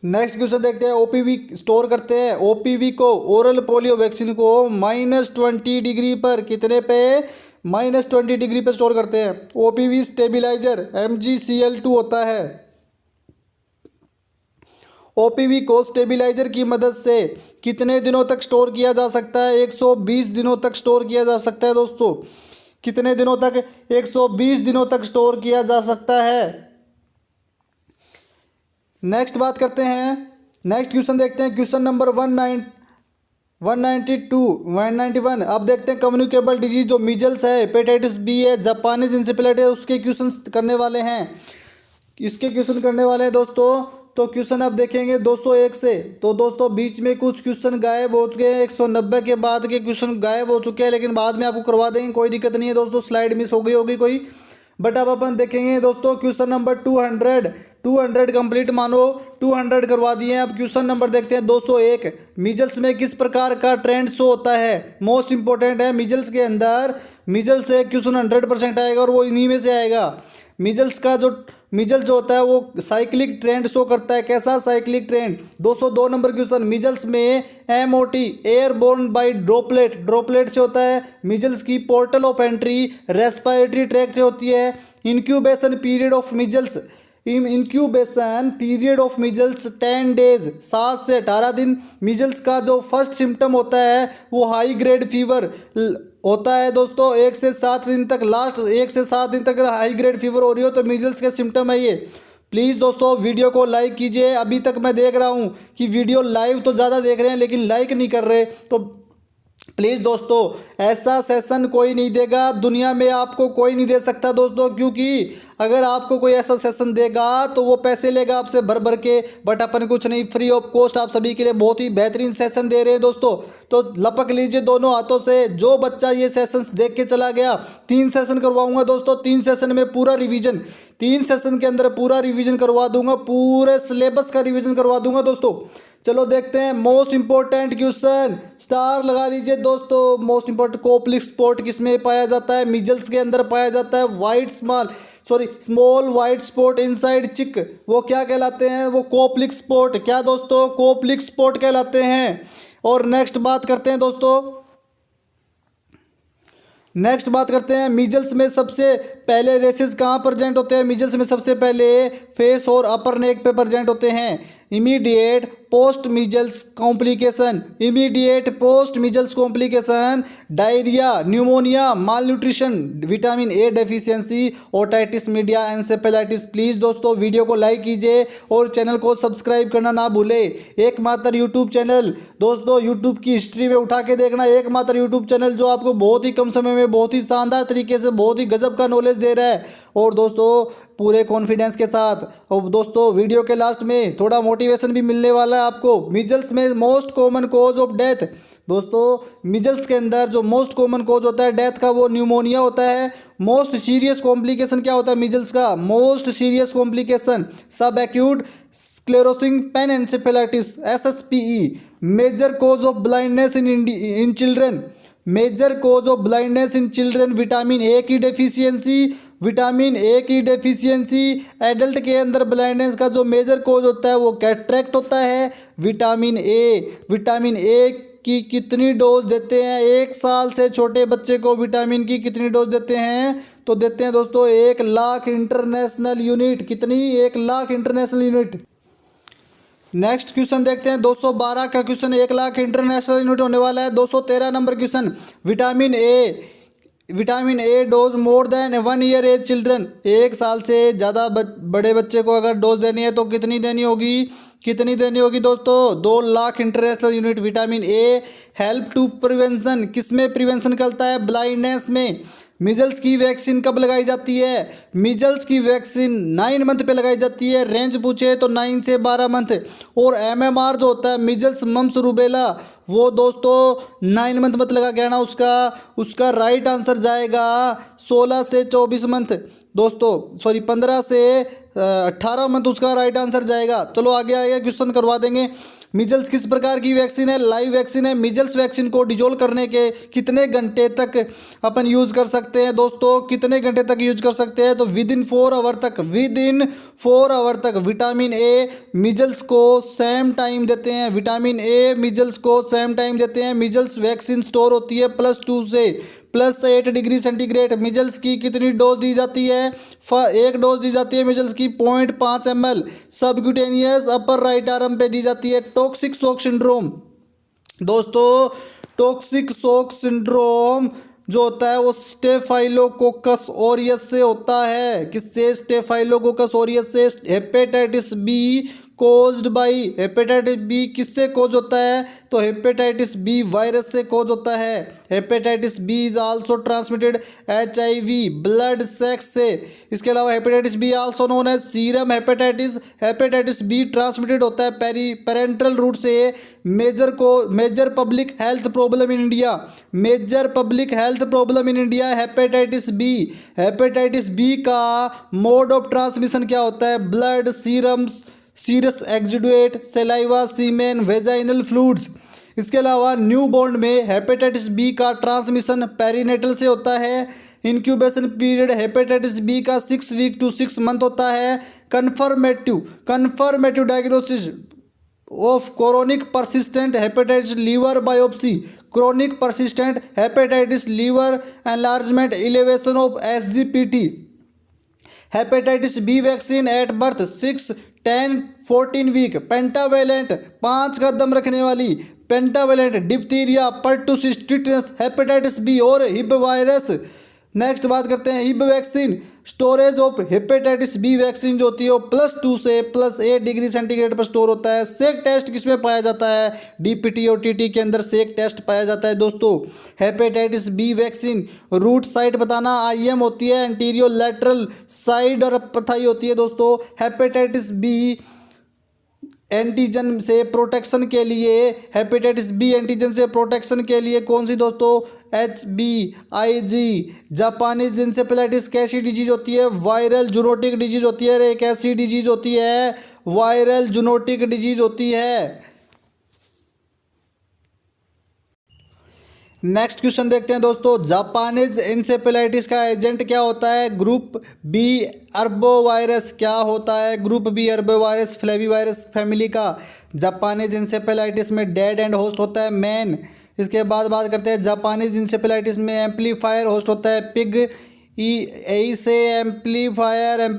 नेक्स्ट क्वेश्चन देखते हैं, OPV स्टोर करते हैं। OPV को, ओरल पोलियो वैक्सीन को -20 डिग्री पर, कितने पे? -20 डिग्री पे स्टोर करते हैं। OPV स्टेबिलाईजर MgCl2 होता है। OPV को स्टेबिलाईजर की मदद से कितने दिनों तक स्टोर किया जा सकता है? 120 दिनों तक स्टोर किया जा सकता है दोस्तों। कितने दिनों तक? 120 दिनों तक स्टोर किया जा सकता है। नेक्स्ट बात करते हैं, नेक्स्ट क्वेश्चन देखते हैं। Question number 191। अब देखते हैं कम्युनिकेबल डिजीज जो मीजल्स है, हेपेटाइटिस B है, जापानीज इंसेफेलाइटिस है, उसके क्वेश्चन करने वाले हैं। दोस्तों। तो क्वेश्चन आप देखेंगे 201 से। तो दोस्तों बीच में कुछ क्वेश्चन गायब हो चुके हैं, 190 के बाद के क्वेश्चन गायब हो चुके हैं, लेकिन बाद में आपको करवा देंगे, कोई दिक्कत नहीं है दोस्तों। स्लाइड मिस हो गई होगी कोई, बट अब अपन देखेंगे दोस्तों क्वेश्चन नंबर 200 कंप्लीट मानो, 200 करवा दिए हैं। अब क्वेश्चन नंबर देखते हैं 201। मीजल्स में किस प्रकार का ट्रेंड शो होता है? मोस्ट इंपॉर्टेंट है। मीजल्स के अंदर, मीजल्स से क्वेश्चन 100% आएगा और वो इन्हीं में से आएगा। मीजल्स जो होता है वो साइक्लिक ट्रेंड शो करता है। कैसा cyclic trend? 202 number question. Measles में MOT एयरबोर्न बाय ड्रॉपलेट से होता है। मीजल्स की portal of entry respiratory tract से होती है। Incubation period of measles 10 days, 7 से 18 दिन। मीजल्स का जो फर्स्ट सिम्टम होता है वो हाई ग्रेड फीवर होता है दोस्तों। 1 से 7 दिन तक, लास्ट 1 से 7 दिन तक अगर हाई ग्रेड फीवर हो रही हो तो मीजल्स के सिम्टम है ये। प्लीज़ दोस्तों वीडियो को लाइक कीजिए। अभी तक मैं देख रहा हूँ कि वीडियो लाइव तो ज़्यादा देख रहे हैं लेकिन लाइक नहीं कर रहे, तो प्लीज़ दोस्तों ऐसा सेशन कोई नहीं देगा, दुनिया में आपको कोई नहीं दे सकता दोस्तों। क्योंकि अगर आपको कोई ऐसा सेशन देगा तो वो पैसे लेगा आपसे भर भर के, बट अपन कुछ नहीं, फ्री ऑफ कॉस्ट आप सभी के लिए बहुत ही बेहतरीन सेशन दे रहे हैं दोस्तों। तो लपक लीजिए दोनों हाथों से। जो बच्चा ये सेशंस देख के चला गया, 3 सेशन करवाऊंगा दोस्तों। 3 सेशन में पूरा रिवीजन, 3 सेशन के अंदर पूरा रिवीजन करवा दूंगा, पूरे सिलेबस का रिवीजन करवा दूंगा दोस्तों। चलो देखते हैं मोस्ट इंपॉर्टेंट क्वेश्चन, स्टार लगा लीजिए दोस्तों। मोस्ट इंपॉर्टेंट, कोप्लिक स्पॉट किसमें पाया जाता है? मीजल्स के अंदर पाया जाता है। स्मॉल वाइट स्पॉट इनसाइड चिक, वो क्या कहलाते हैं? वो कोप्लिक स्पॉट। क्या दोस्तों? कोप्लिक स्पॉट कहलाते हैं। और नेक्स्ट बात करते हैं दोस्तों, मीजल्स में सबसे पहले रेसेस कहाँ प्रेजेंट होते हैं? मीजल्स में सबसे पहले फेस और अपर नेक पे प्रेजेंट होते हैं। Immediate post measles complication, immediate post measles complication, diarrhoea, pneumonia, mall nutrition, vitamin A deficiency, otitis media, encephalitis. Please दोस्तों वीडियो को लाइक कीजिए और चैनल को सब्सक्राइब करना ना भूले। एकमात्र यूट्यूब चैनल दोस्तों, यूट्यूब की हिस्ट्री में उठा के देखना, एकमात्र यूट्यूब चैनल जो आपको बहुत ही कम समय में बहुत ही शानदार तरीके से बहुत ही गजब का नॉलेज दे रहा है, और दोस्तों पूरे कॉन्फिडेंस के साथ। और दोस्तों वीडियो के लास्ट में थोड़ा मोटिवेशन भी मिलने वाला है आपको। मिजल्स में most common cause of death, दोस्तों मिजल्स के अंदर जो मोस्ट कॉमन कॉज होता है डेथ का वो न्यूमोनिया होता है। मोस्ट सीरियस कॉम्प्लिकेशन क्या होता है मिजल्स का? Most serious complication subacute sclerosing panencephalitis, SSPE। Major cause of blindness in children, major cause of blindness in children, vitamin A की डेफिशिएंसी, विटामिन ए की डेफिशिएंसी। एडल्ट के अंदर ब्लाइंडनेस का जो मेजर कॉज होता है वो कैटरेक्ट होता है। विटामिन ए की कितनी डोज देते हैं? 1 साल से छोटे बच्चे को विटामिन की कितनी डोज देते हैं? तो देते हैं दोस्तों 1 लाख इंटरनेशनल यूनिट। कितनी? 1 lakh international unit. Next question देखते हैं 212 का क्वेश्चन, 1 लाख इंटरनेशनल यूनिट होने वाला है। 213 number question, vitamin A dose more than 1 year age children. 1 साल से ज़्यादा बड़े बच्चे को अगर डोज देनी है तो कितनी देनी होगी? कितनी देनी होगी दोस्तों? 2 lakh international unit vitamin A. Help to prevention, किस में प्रिवेंशन करता है? ब्लाइंडनेस में। मिजल्स की वैक्सीन कब लगाई जाती है? मिजल्स की वैक्सीन 9 मंथ पे लगाई जाती है। रेंज पूछे तो 9 से 12 मंथ। और MMR जो होता है मिजल्स मम्स रूबेला, वो दोस्तों 9 मंथ मत लगा के आना, उसका राइट आंसर जाएगा 16 से 24 मंथ दोस्तों, सॉरी 15 से 18 मंथ उसका राइट आंसर जाएगा। चलो आगे क्वेश्चन करवा देंगे। मिजल्स किस प्रकार की वैक्सीन है? लाइव वैक्सीन है। मिजल्स वैक्सीन को डिजोल्व करने के कितने घंटे तक अपन यूज़ कर सकते हैं दोस्तों? कितने घंटे तक यूज कर सकते हैं? तो विद इन 4 आवर तक, विद इन 4 आवर तक विटामिन ए मिजल्स को सेम टाइम देते हैं। विटामिन ए मिजल्स को सेम टाइम देते हैं। मिजल्स वैक्सीन स्टोर होती है +2 से +8 डिग्री सेंटीग्रेड। मिजल्स की कितनी डोज दी जाती है? 1 डोज दी जाती है मिजल्स की 0.5 ml subcutaneous upper right arm पे दी जाती है। टॉक्सिक शॉक सिंड्रोम दोस्तों, टॉक्सिक शॉक सिंड्रोम जो होता है वो स्टेफाइलोकोकस ऑरियस से होता है। किससे? स्टेफाइलोकोकस ऑरियस से। Hepatitis B caused by, hepatitis B किससे कोज होता है? तो हेपेटाइटिस बी वायरस से कोज होता है। Hepatitis B is also transmitted HIV blood sex से। इसके अलावा hepatitis B also known as serum hepatitis. Hepatitis B transmitted होता है पेरेंटल रूट से। Major public health problem in India, major public health problem in India hepatitis B. Hepatitis B का मोड ऑफ ट्रांसमिशन क्या होता है? Blood, serous exudate, saliva, semen, vaginal fluids. इसके अलावा न्यू बॉर्न में हेपेटाइटिस बी का ट्रांसमिशन पेरिनेटल से होता है। इंक्यूबेशन पीरियड हेपेटाइटिस बी का 6 वीक टू 6 मंथ होता है। Confirmative diagnosis of chronic persistent hepatitis liver biopsy, chronic persistent hepatitis liver enlargement, elevation of SGPT। Hepatitis B vaccine at birth 6, 10, 14 week. Pentavalent 5 कदम रखने वाली pentavalent diphtheria, pertussis, tetanus, hepatitis B और हिब वायरस। नेक्स्ट बात करते हैं Hib vaccine. Storage of hepatitis B vaccine जो होती है वो +2 से +8 डिग्री सेंटीग्रेड पर स्टोर होता है। सेक टेस्ट किसमें पाया जाता है? DPT और TT के अंदर सेक टेस्ट पाया जाता है दोस्तों। Hepatitis B vaccine route side बताना, IM होती है, एंटीरियो लैटरल साइड और अपर होती है दोस्तों। हेपेटाइटिस बी एंटीजन से प्रोटेक्शन के लिए, हेपेटाइटिस बी एंटीजन से प्रोटेक्शन के लिए कौन सी दोस्तों? HBIG। जापानीज इंसेफेलाइटिस कैसी डिजीज होती है? वायरल जूनोटिक डिजीज होती है। एक ऐसी डिजीज होती है, वायरल जूनोटिक डिजीज होती है। नेक्स्ट क्वेश्चन देखते हैं दोस्तों, जापानीज इंसेफेलाइटिस का एजेंट क्या होता है? Group B arbovirus. क्या होता है? Group B arbovirus flavivirus family का। जापानीज इंसेफेलाइटिस में डेड एंड होस्ट होता है मैन। इसके बाद बात करते हैं जापानीज इंसेफेलाइटिस में एम्पलीफायर होस्ट होता है पिग। ई ए से एम्पलीफायर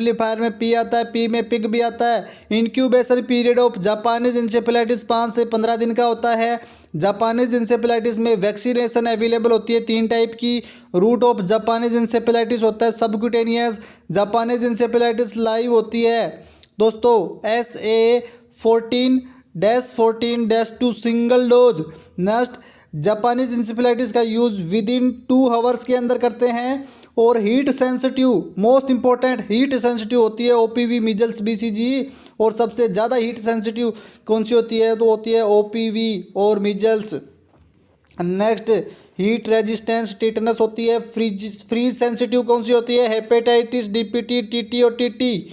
में पी आता है, पी में पिग भी आता है। Incubation period of Japanese encephalitis 5 से 15 दिन का होता है। जापानीज इंसेफेलाइटिस में वैक्सीनेशन अवेलेबल होती है 3 टाइप की। रूट ऑफ जापानीज इंसेफेलाइटिस होता है सबक्यूटेनियस। जापानीज इंसेफेलाइटिस लाइव होती है दोस्तों SA14-14-2 single dose. Next, Japanese encephalitis का यूज़ विद इन 2 आवर्स के अंदर करते हैं। और heat sensitive, most important, heat sensitive होती है OPV, मीजल्स, BCG। और सबसे ज़्यादा हीट सेंसिटिव कौन सी होती है? तो होती है OPV और measles. Next, heat resistance tetanus होती है। फ्रीज सेंसिटिव कौन सी होती है? हेपेटाइटिस, DPT, TT और TT।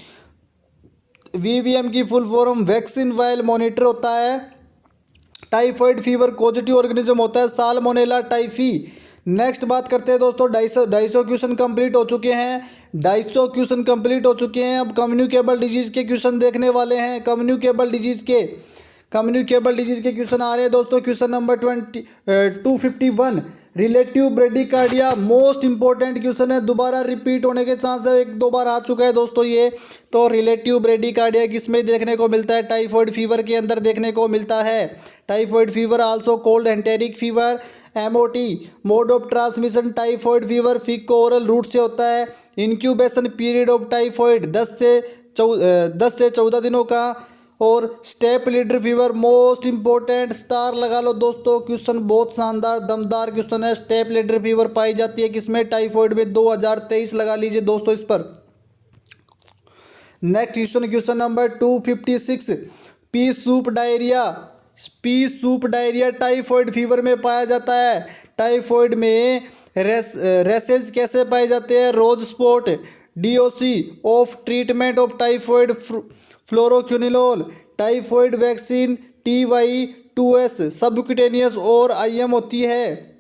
VVM की full form vaccine while monitor होता है। टाइफाइड फीवर पॉजिटिव ऑर्गेनिज्म होता है साल्मोनेला टाइफी। नेक्स्ट बात करते हैं दोस्तों, 250 क्वेश्चन कंप्लीट हो चुके हैं। 250 क्वेश्चन कंप्लीट हो चुके हैं। अब कम्युनिकेबल डिजीज़ के क्वेश्चन देखने वाले हैं। कम्युनिकेबल डिजीज़ के क्वेश्चन आ रहे हैं दोस्तों। Question number 251, relative bradycardia, most important question है, दोबारा रिपीट होने के चांस है, 1-2 बार आ चुका है दोस्तों ये। तो रिलेटिव ब्रेडिकार्डिया किसमें देखने को मिलता है? टाइफाइड फीवर के अंदर देखने को मिलता है। Typhoid fever also called enteric fever. MOT, mode of transmission typhoid fever feco oral route से होता है। इंक्यूबेशन पीरियड ऑफ टाइफाइड 10 से 14 दिनों का। और step leader fever, most important, star लगा लो दोस्तों, क्वेश्चन बहुत शानदार दमदार क्वेश्चन है। स्टेप लीडर फीवर पाई जाती है किसमें? टाइफाइड में। 2023 लगा लीजिए दोस्तों इस पर। Next question number 256, P soup diarrhoea typhoid fever में पाया जाता है। टाइफाइड में रेसेज कैसे पाए जाते हैं? Rose spot. DOC of treatment of typhoid fluoroquinolone. Typhoid vaccine TY2S subcutaneous और IM होती है।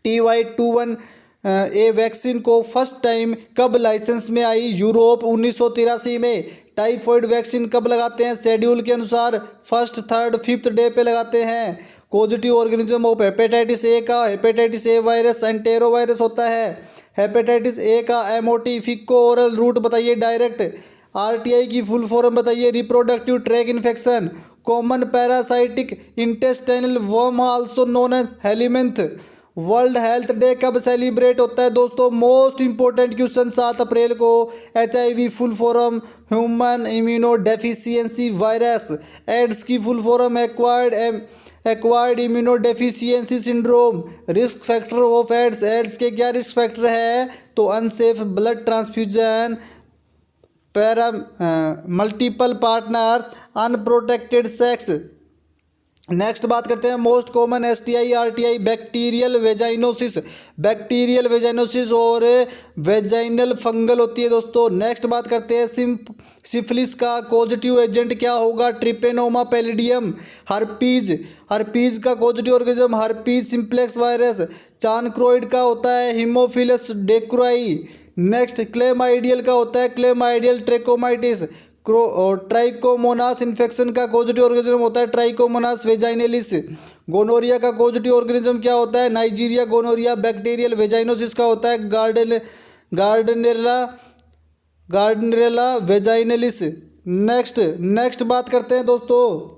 TY21 ए वैक्सीन को फर्स्ट टाइम कब लाइसेंस में आई? यूरोप 1983 में। टाइफाइड वैक्सीन कब लगाते हैं? शेड्यूल के अनुसार 1st, 3rd, 5th डे पे लगाते हैं। Positive organism of hepatitis A का hepatitis A virus entero virus होता है। हेपेटाइटिस ए का MOT फिको ओरल रूट बताइए डायरेक्ट। RTI की फुल फॉर्म बताइए। Reproductive tract infection. Common parasitic intestinal worm also known as helminth. World health day कब सेलिब्रेट होता है दोस्तों? मोस्ट इंपॉर्टेंट क्वेश्चन, 7 अप्रैल को। HIV full form human immunodeficiency virus. AIDS की full form acquired immunodeficiency syndrome. Risk factor of AIDS के क्या रिस्क फैक्टर है? तो unsafe blood transfusion, multiple partners, unprotected sex. Next बात करते हैं most common STI RTI, bacterial vaginosis और वेजाइनल फंगल होती है दोस्तों। नेक्स्ट बात करते हैं सिफिलिस का पॉजिटिव एजेंट क्या होगा? Treponema pallidum. हर्पीज का positive organism herpes simplex virus. Chancroid का होता है हीमोफिलस डेक्राई। नेक्स्ट, क्लेमाइडियल का होता है क्लेमाइडियल ट्रेकोमाइटिस। ट्राइकोमोनास इन्फेक्शन का पॉजिटिव ऑर्गेनिज्म होता है ट्राइकोमोनास वेजाइनलिस। गोनोरिया का पॉजिटिव ऑर्गेनिज्म क्या होता है? Nigeria gonorrhoea. बैक्टीरियल वेजाइनोसिस का होता है गार्डनेरेला वेजाइनलिस। नेक्स्ट बात करते हैं दोस्तों,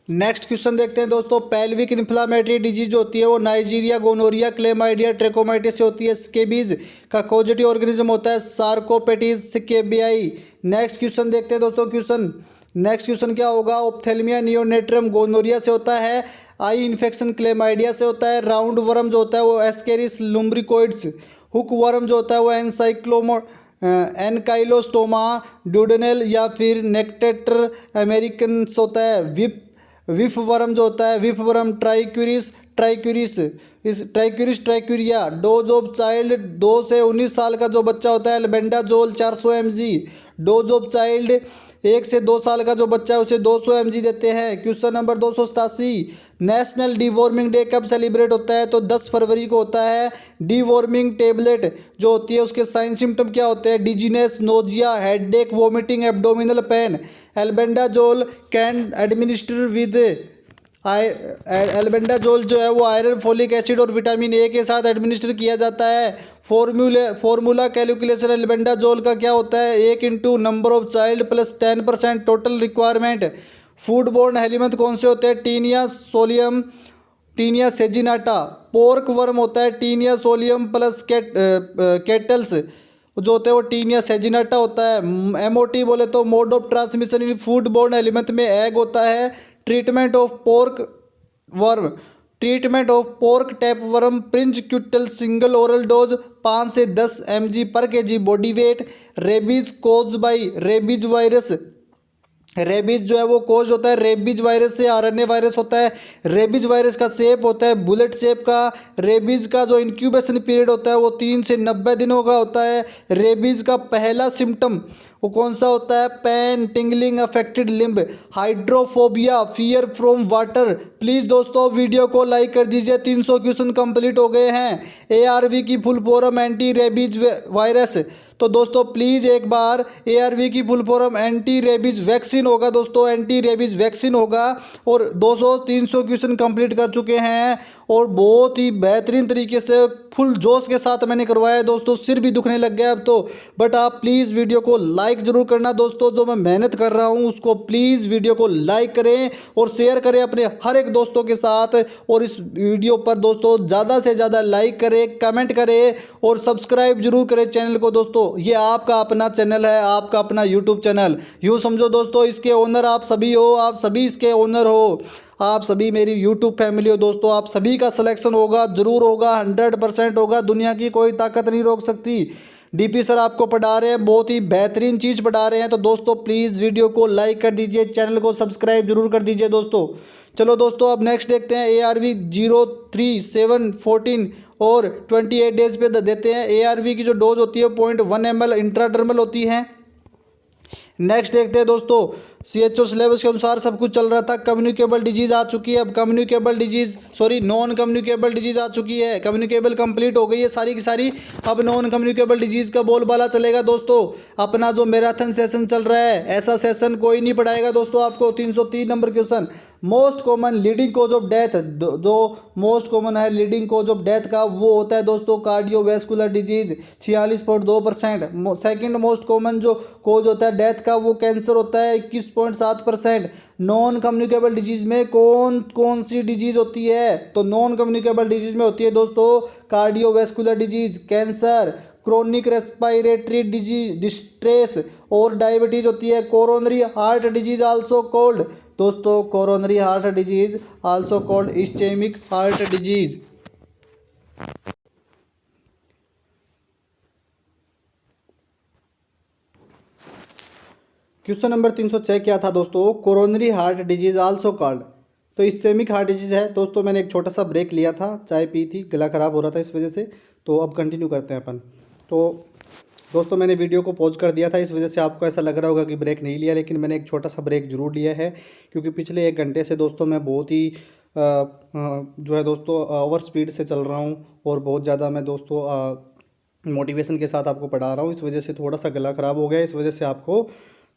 नेक्स्ट क्वेश्चन देखते हैं दोस्तों। पेल्विक इन्फ्लामेटरी डिजीज होती है वो नाइजीरिया गोनोरिया क्लेमाइडिया ट्रेकोमाइटिस से होती है। स्केबीज का पॉजिटिव ऑर्गेनिज्म होता है सार्कोपेटिस स्केबियाई। नेक्स्ट क्वेश्चन देखते हैं दोस्तों। नेक्स्ट क्वेश्चन क्या होगा? ऑप्थेल्मिया नियोनेट्रम गोनोरिया से होता है। आई इन्फेक्शन क्लेमाइडिया से होता है। राउंड वर्म जो होता है वो एस्केरिस लुम्ब्रिकोइड्स। हुक वर्म जो होता है वो एनकाइलोस्टोमा ड्यूडेनल या फिर नेक्टेटर अमेरिकन्स होता है। विफ वर्म जो होता है विफ वर्म ट्राइक्यूरिया। डोज ऑफ चाइल्ड 2 से 19 साल का जो बच्चा होता है albendazole 400 mg। Dose of child 1 से 2 साल का जो बच्चा है उसे 200 mg देते हैं। Question number 287, national deworming day कब सेलिब्रेट होता है? तो 10 फरवरी को होता है। डीवॉर्मिंग टेबलेट जो होती है उसके साइन सिम्टम क्या होते हैं? Dizziness, nausea, headache, vomiting, abdominal pain. Albendazole can administer with albendazole जो है वो आयरन, फोलिक एसिड और विटामिन ए के साथ एडमिनिस्टर किया जाता है। फॉर्मूला कैलकुलेशन एल्बेंडाजोल का क्या होता है? 1 × number of child plus 10% total requirement. Food borne helminth कौन से होते हैं? Taenia solium, taenia saginata. Pork worm होता है टीनिया सोलियम प्लस केटल्स जो होते हैं वो टीनिया सेजिनाटा होता है। एमओटी बोले तो mode of transmission in food borne helminth में एग होता है। Treatment of pork worm, treatment of pork tape worm praziquantel single oral dose 5 से 10 mg पर kg body weight. Rabies caused by rabies virus, rabies जो है वो कोज होता है रेबीज वायरस से। आरएनए वायरस होता है। रेबीज वायरस का शेप होता है बुलेट शेप का। रेबीज का जो इंक्यूबेशन पीरियड होता है वो 3 से 90 दिनों का होता है। रेबीज का पहला सिम्टम वो कौन सा होता है? Pain, tingling, affected limb, hydrophobia, fear from water. Please दोस्तों वीडियो को लाइक कर दीजिए। 300 क्वेश्चन कंप्लीट हो गए हैं। एआरवी की full form anti rabies virus. तो दोस्तों प्लीज़ एक बार एआरवी की full form anti rabies vaccine होगा दोस्तों, एंटी रेबीज वैक्सीन होगा। और 200-300 क्वेश्चन कंप्लीट कर चुके हैं और बहुत ही बेहतरीन तरीके से फुल जोश के साथ मैंने करवाया है दोस्तों। सिर भी दुखने लग गया अब तो। बट आप प्लीज़ वीडियो को लाइक ज़रूर करना दोस्तों। जो मैं मेहनत कर रहा हूँ उसको प्लीज़ वीडियो को लाइक करें और शेयर करें अपने हर एक दोस्तों के साथ। और इस वीडियो पर दोस्तों ज़्यादा से ज़्यादा लाइक करें, कमेंट करें और सब्सक्राइब जरूर करें चैनल को दोस्तों। ये आपका अपना चैनल है, आपका अपना यूट्यूब चैनल। यूँ समझो दोस्तों इसके ओनर आप सभी हो, आप सभी इसके ओनर हो, आप सभी मेरी यूट्यूब फैमिली हो दोस्तों। आप सभी का सिलेक्शन होगा, ज़रूर होगा, 100% होगा। दुनिया की कोई ताकत नहीं रोक सकती। डीपी सर आपको पढ़ा रहे हैं, बहुत ही बेहतरीन चीज़ पढ़ा रहे हैं। तो दोस्तों प्लीज़ वीडियो को लाइक कर दीजिए, चैनल को सब्सक्राइब जरूर कर दीजिए दोस्तों। चलो दोस्तों अब नेक्स्ट देखते हैं। ARV 03, 7, 14 और 28 डेज पे देते हैं। ARV की जो डोज होती है 0.1 ml इंट्राडर्मल होती है। नेक्स्ट देखते हैं दोस्तों। CHO सिलेबस के अनुसार सब कुछ चल रहा था। कम्युनिकेबल डिजीज़ आ चुकी है। अब communicable disease non communicable disease आ चुकी है। कम्युनिकेबल कंप्लीट हो गई है सारी की सारी। अब नॉन कम्युनिकेबल डिजीज़ का बोलबाला चलेगा दोस्तों। अपना जो मैराथन सेशन चल रहा है ऐसा सेशन कोई नहीं पढ़ाएगा दोस्तों आपको। 303 number question. Most common leading cause of death, जो मोस्ट कॉमन है लीडिंग कोज ऑफ डेथ का वो होता है दोस्तों cardiovascular disease 46.2%। Second most common जो कोज होता है डेथ का वो कैंसर होता है 21.7%। नॉन कम्युनिकेबल डिजीज में कौन कौन सी डिजीज होती है? तो नॉन कम्युनिकेबल डिजीज में होती है दोस्तों cardiovascular disease, cancer, chronic respiratory disease distress और डायबिटीज होती है। Coronary heart disease also called दोस्तों, coronary heart disease also called ischaemic heart disease. Question number 306 क्या था दोस्तों? Coronary heart disease also called. तो इस्चेमिक हार्ट डिजीज है दोस्तों। मैंने एक छोटा सा ब्रेक लिया था, चाय पी थी, गला ख़राब हो रहा था इस वजह से। तो अब कंटिन्यू करते हैं अपन। तो दोस्तों मैंने वीडियो को पॉज कर दिया था, इस वजह से आपको ऐसा लग रहा होगा कि ब्रेक नहीं लिया, लेकिन मैंने एक छोटा सा ब्रेक जरूर लिया है। क्योंकि पिछले 1 घंटे से दोस्तों मैं बहुत ही जो है दोस्तों ओवर स्पीड से चल रहा हूँ और बहुत ज़्यादा मैं दोस्तों मोटिवेशन के साथ आपको पढ़ा रहा हूँ। इस वजह से थोड़ा सा गला ख़राब हो गया, इस वजह से आपको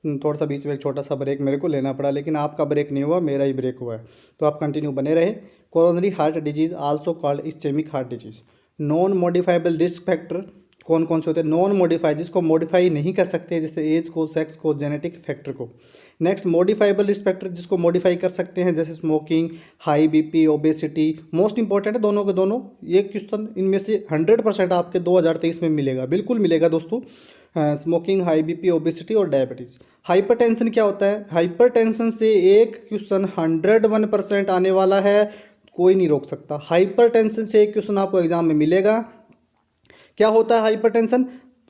थोड़ा सा बीच में एक छोटा सा ब्रेक मेरे को लेना पड़ा। लेकिन आपका ब्रेक नहीं हुआ, मेरा ही ब्रेक हुआ है। तो आप कंटिन्यू बने रहे। Coronary heart disease also called ischaemic heart disease. Non modifiable risk factor कौन कौन से होते हैं? नॉन मॉडिफाई, जिसको मॉडिफाई नहीं कर सकते, जैसे एज को, सेक्स को, जेनेटिक फैक्टर को। नेक्स्ट मॉडिफाइबल रिस्क फैक्टर, जिसको मॉडिफाई कर सकते हैं, जैसे smoking, high BP, obesity. Most important है दोनों के दोनों। ये क्वेश्चन इनमें से 100% आपके 2023 में मिलेगा, बिल्कुल मिलेगा दोस्तों। स्मोकिंग, हाई बीपी, ओबेसिटी और डायबिटीज़। हाइपरटेंशन क्या होता है? हाइपरटेंशन से एक क्वेश्चन 101% आने वाला है, कोई नहीं रोक सकता। हाइपरटेंशन से एक क्वेश्चन आपको एग्जाम में मिलेगा। क्या होता है hypertension?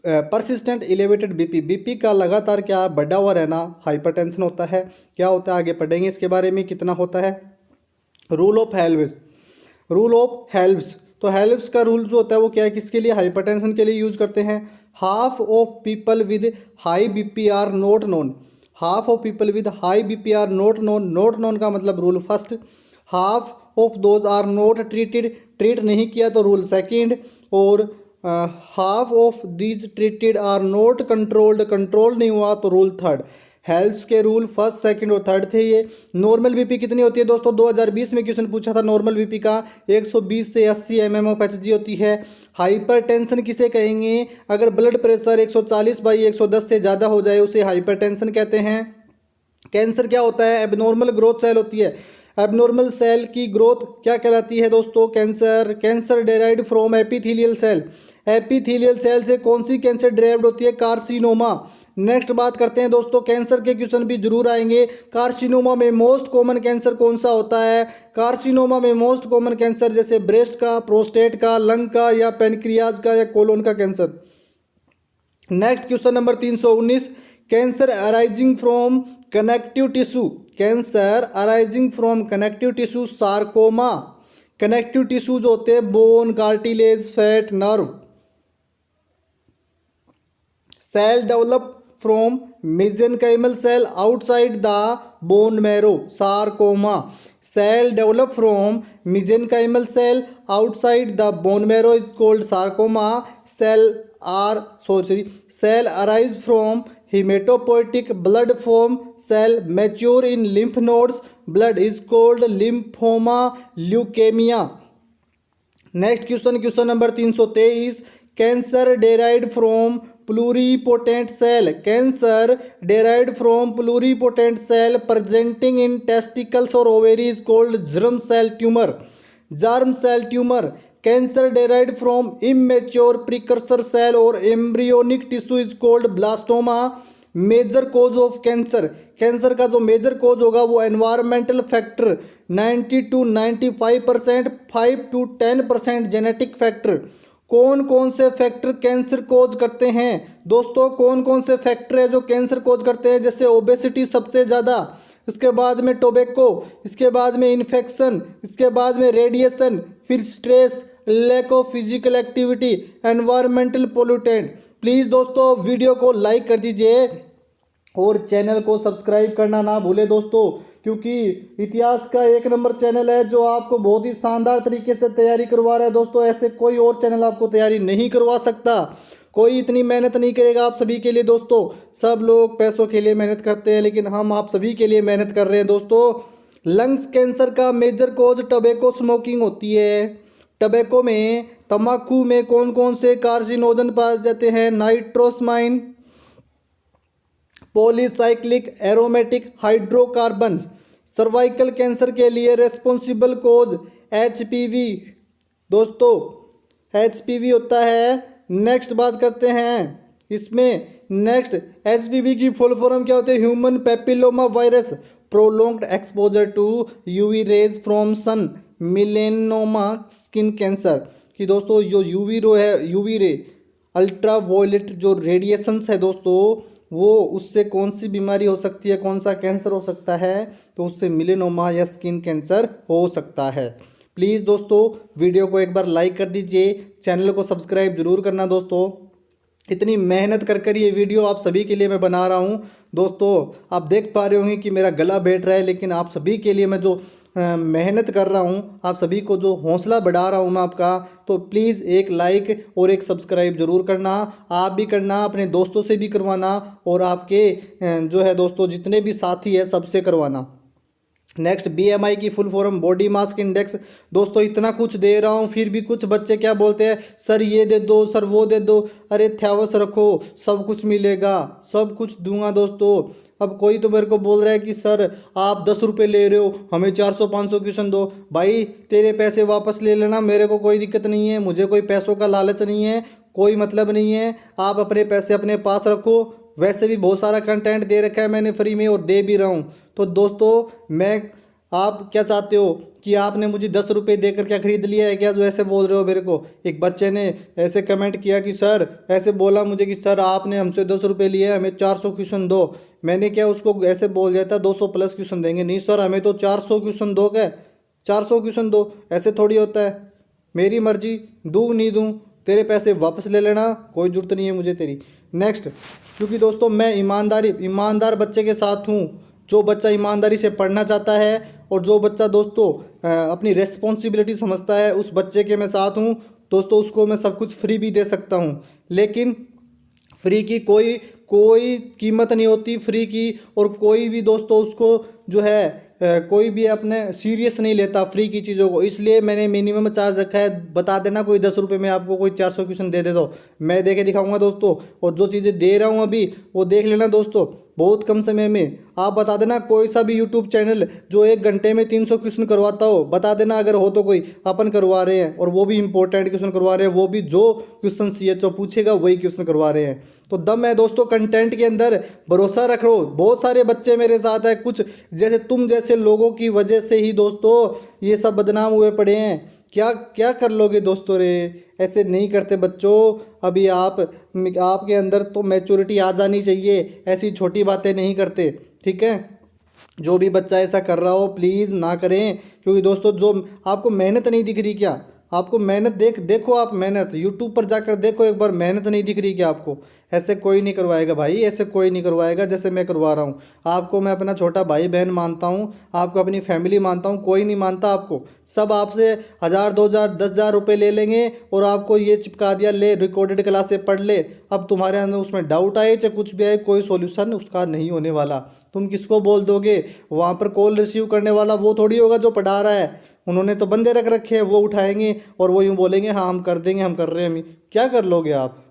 Persistent elevated BP, BP का लगातार क्या बढ़ा हुआ रहना हाइपरटेंशन होता है। क्या होता है आगे पढ़ेंगे इसके बारे में कितना होता है। Rule of halves, rule of halves. तो हेल्व्स का रूल जो होता है वो क्या है, किसके लिए? हाइपरटेंशन के लिए यूज करते हैं। Half of people with high BP are not known, half of people with high BP are not known. Not known का मतलब rule first. Half of those are not treated, treat नहीं किया तो रूल सेकेंड। और half of these treated are not controlled, control नहीं हुआ तो रूल थर्ड। हेल्थ के रूल फर्स्ट सेकंड और थर्ड थे ये। नॉर्मल बीपी कितनी होती है दोस्तों, 2020 में क्वेश्चन पूछा था नॉर्मल बीपी का, 120 से 80 mm ऑफ एचजी होती है। हाइपरटेंशन किसे कहेंगे, अगर ब्लड प्रेशर 140/110 से ज़्यादा हो जाए उसे हाइपरटेंशन कहते हैं। कैंसर क्या होता है, एबनॉर्मल ग्रोथ सेल होती है। एबनॉर्मल सेल की ग्रोथ क्या कहलाती है दोस्तों, cancer derived from epithelial cell. Epithelial cell से कौन सी कैंसर डेराइव्ड होती है, कार्सिनोमा। नेक्स्ट बात करते हैं दोस्तों, कैंसर के क्वेश्चन भी जरूर आएंगे। कार्सिनोमा में मोस्ट कॉमन कैंसर कौन सा होता है, कार्सिनोमा में मोस्ट कॉमन कैंसर जैसे ब्रेस्ट का, प्रोस्टेट का, लंग का, या पेनक्रियाज का, या कोलोन का cancer. Next question number 319, cancer arising from connective tissue. Cancer arising from connective tissue, sarcoma. Connective tissues होते हैं bone, cartilage, fat, nerve. Cell develop from mesenchymal cell outside the bone marrow, sarcoma. Cell develop from mesenchymal cell outside the bone marrow is called sarcoma. Cell arise from hematopoietic blood form cell mature in lymph nodes blood is called lymphoma, leukemia. Next question number 323, cancer derived from pluripotent cell. Cancer derived from pluripotent cell presenting in testicles और ovary is called germ cell tumour. Germ cell tumour. Cancer derived from immature precursor cell और embryonic tissue is called blastoma. Major cause of cancer. Cancer का जो मेजर कोज होगा वो environmental factor 90 to 95%, 5 to 10% genetic factor. कौन कौन से फैक्टर कैंसर कोज करते हैं दोस्तों, कौन कौन से फैक्टर है जो कैंसर कोज करते हैं, जैसे ओबेसिटी सबसे ज़्यादा, इसके बाद में टोबैको, इसके बाद में इन्फेक्शन, इसके बाद में रेडिएशन, फिर stress, lack of physical activity, environmental pollutant. Please दोस्तों वीडियो को लाइक कर दीजिए और चैनल को सब्सक्राइब करना ना भूले दोस्तों, क्योंकि इतिहास का एक नंबर चैनल है जो आपको बहुत ही शानदार तरीके से तैयारी करवा रहा है दोस्तों। ऐसे कोई और चैनल आपको तैयारी नहीं करवा सकता, कोई इतनी मेहनत नहीं करेगा आप सभी के लिए दोस्तों। सब लोग पैसों के लिए मेहनत करते हैं, लेकिन हम आप सभी के लिए मेहनत कर रहे हैं दोस्तों। लंग्स कैंसर का मेजर कॉज टबैको स्मोकिंग होती है। टबैको में, तम्बाकू में कौन कौन से कार्सिनोजन पाए जाते हैं, nitrosamine, polycyclic aromatic hydrocarbons. Cervical cancer के लिए रेस्पॉन्सिबल कोज एचपीवी दोस्तों, एचपीवी होता है। नेक्स्ट बात करते हैं इसमें, नेक्स्ट एचपीवी की फुल फॉर्म क्या होती है, human papilloma virus, prolonged exposure to UV rays from sun, melanoma, skin cancer. कि दोस्तों जो यूवी रो है, यूवी रे, अल्ट्रा वायलेट जो रेडिएशंस है दोस्तों, वो उससे कौन सी बीमारी हो सकती है, कौन सा कैंसर हो सकता है, तो उससे मिलेनोमा या स्किन कैंसर हो सकता है। प्लीज़ दोस्तों वीडियो को एक बार लाइक कर दीजिए, चैनल को सब्सक्राइब जरूर करना दोस्तों। इतनी मेहनत कर ये वीडियो आप सभी के लिए मैं बना रहा हूँ दोस्तों। आप देख पा रहे होंगे कि मेरा गला बैठ रहा है, लेकिन आप सभी के लिए मैं जो मेहनत कर रहा हूँ, आप सभी को जो हौसला बढ़ा रहा हूँ मैं आपका, तो प्लीज़ एक लाइक और एक सब्सक्राइब जरूर करना। आप भी करना, अपने दोस्तों से भी करवाना, और आपके जो है दोस्तों जितने भी साथी है सबसे करवाना। नेक्स्ट बीएमआई की full form body mass index. दोस्तों इतना कुछ दे रहा हूँ फिर भी कुछ बच्चे क्या बोलते हैं, सर ये दे दो, सर वो दे दो। अरे थैवस रखो, सब कुछ मिलेगा, सब कुछ दूंगा दोस्तों। अब कोई तो मेरे को बोल रहा है कि सर आप 10 रुपये ले रहे हो, हमें 400-500 क्वेश्चन दो। भाई तेरे पैसे वापस ले लेना, मेरे को कोई दिक्कत नहीं है, मुझे कोई पैसों का लालच नहीं है, कोई मतलब नहीं है। आप अपने पैसे अपने पास रखो, वैसे भी बहुत सारा कंटेंट दे रखा है मैंने फ्री में और दे भी रहा हूँ। तो दोस्तों मैं, आप क्या चाहते हो कि आपने मुझे 10 रुपये देकर क्या खरीद लिया है क्या, जो ऐसे बोल रहे हो मेरे को। एक बच्चे ने ऐसे कमेंट किया कि सर, ऐसे बोला मुझे कि सर आपने हमसे 10 रुपये लिए, हमें 400 क्वेश्चन दो। मैंने क्या उसको ऐसे बोल दिया था 200 प्लस क्वेश्चन देंगे। नहीं सर हमें तो 400 क्वेश्चन दो, क्या 400 क्वेश्चन दो, ऐसे थोड़ी होता है। मेरी मर्जी, दूँ नहीं दूँ, तेरे पैसे वापस ले लेना, कोई ज़रूरत नहीं है मुझे तेरी। नेक्स्ट, क्योंकि दोस्तों मैं ईमानदार बच्चे के साथ हूँ। जो बच्चा ईमानदारी से पढ़ना चाहता है और जो बच्चा दोस्तों अपनी रेस्पॉन्सिबिलिटी समझता है, उस बच्चे के मैं साथ हूँ दोस्तों। उसको मैं सब कुछ फ्री भी दे सकता हूँ, लेकिन फ्री की कोई कोई कीमत नहीं होती फ्री की। और कोई भी दोस्तों उसको जो है कोई भी अपने सीरियस नहीं लेता फ्री की चीज़ों को, इसलिए मैंने मिनिमम चार्ज रखा है। बता देना कोई 10 रुपये में आपको कोई 400 क्वेश्चन दे दो, मैं दे के दिखाऊंगा दोस्तों। और जो चीज़ें दे रहा हूँ अभी वो देख लेना दोस्तों, बहुत कम समय में। आप बता देना कोई सा भी यूट्यूब चैनल जो 1 घंटे में 300 क्वेश्चन करवाता हो, बता देना अगर हो तो कोई। अपन करवा रहे हैं और वो भी इंपॉर्टेंट क्वेश्चन करवा रहे हैं, वो भी जो क्वेश्चन CHO पूछेगा वही क्वेश्चन करवा रहे हैं। तो दम है दोस्तों कंटेंट के अंदर, भरोसा रखो। बहुत सारे बच्चे मेरे साथ है, कुछ जैसे तुम जैसे लोगों की वजह से ही दोस्तों ये सब बदनाम हुए पड़े हैं। क्या क्या कर लोगे दोस्तों रे, ऐसे नहीं करते बच्चों। अभी आपके अंदर तो मैच्योरिटी आ जानी चाहिए, ऐसी छोटी बातें नहीं करते, ठीक है। जो भी बच्चा ऐसा कर रहा हो प्लीज़ ना करें, क्योंकि दोस्तों जो आपको मेहनत नहीं दिख रही क्या, आपको मेहनत देखो आप मेहनत यूट्यूब पर जाकर देखो एक बार, मेहनत नहीं दिख रही क्या आपको। ऐसे कोई नहीं करवाएगा भाई, ऐसे कोई नहीं करवाएगा जैसे मैं करवा रहा हूँ। आपको मैं अपना छोटा भाई बहन मानता हूँ, आपको अपनी फैमिली मानता हूँ, कोई नहीं मानता आपको। सब आपसे 1000 2000 10,000 रुपये ले लेंगे और आपको ये चिपका दिया, ले रिकॉर्डेड क्लासें पढ़ ले। अब तुम्हारे अंदर उसमें डाउट आए चाहे कुछ भी आए, कोई सॉल्यूशन उसका नहीं होने वाला। तुम किसको बोल दोगे, वहाँ पर कॉल रिसीव करने वाला वो थोड़ी होगा जो पढ़ा रहा है। उन्होंने तो बंदे रख रखे हैं, वो उठाएंगे और वो यूँ बोलेंगे हाँ हम कर देंगे, हम कर रहे हैं। हम क्या कर लोगे आप।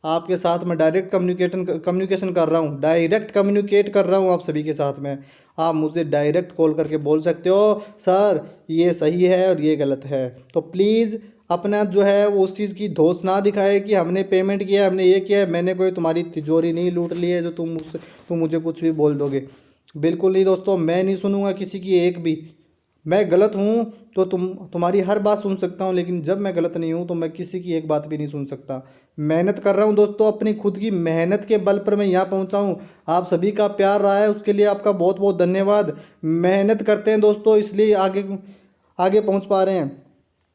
आपके साथ मैं डायरेक्ट कम्युनिकेशन कर रहा हूँ, डायरेक्ट कम्युनिकेट कर रहा हूँ आप सभी के साथ में। आप मुझे डायरेक्ट कॉल करके बोल सकते हो सर ये सही है और ये गलत है। तो प्लीज़ अपना जो है वो उस चीज़ की धौंस ना दिखाए कि हमने पेमेंट किया है, हमने ये किया है। मैंने कोई तुम्हारी तिजोरी नहीं लूट ली है जो तुम मुझे कुछ भी बोल दोगे। बिल्कुल नहीं दोस्तों, मैं नहीं सुनूंगा किसी की एक भी। मैं गलत हूँ तो तुम्हारी हर बात सुन सकता हूँ, लेकिन जब मैं गलत नहीं हूँ तो मैं किसी की एक बात भी नहीं सुन सकता। मेहनत कर रहा हूँ दोस्तों, अपनी खुद की मेहनत के बल पर मैं यहाँ पहुँचा हूँ। आप सभी का प्यार रहा है, उसके लिए आपका बहुत बहुत धन्यवाद। मेहनत करते हैं दोस्तों, इसलिए आगे आगे पहुँच पा रहे हैं।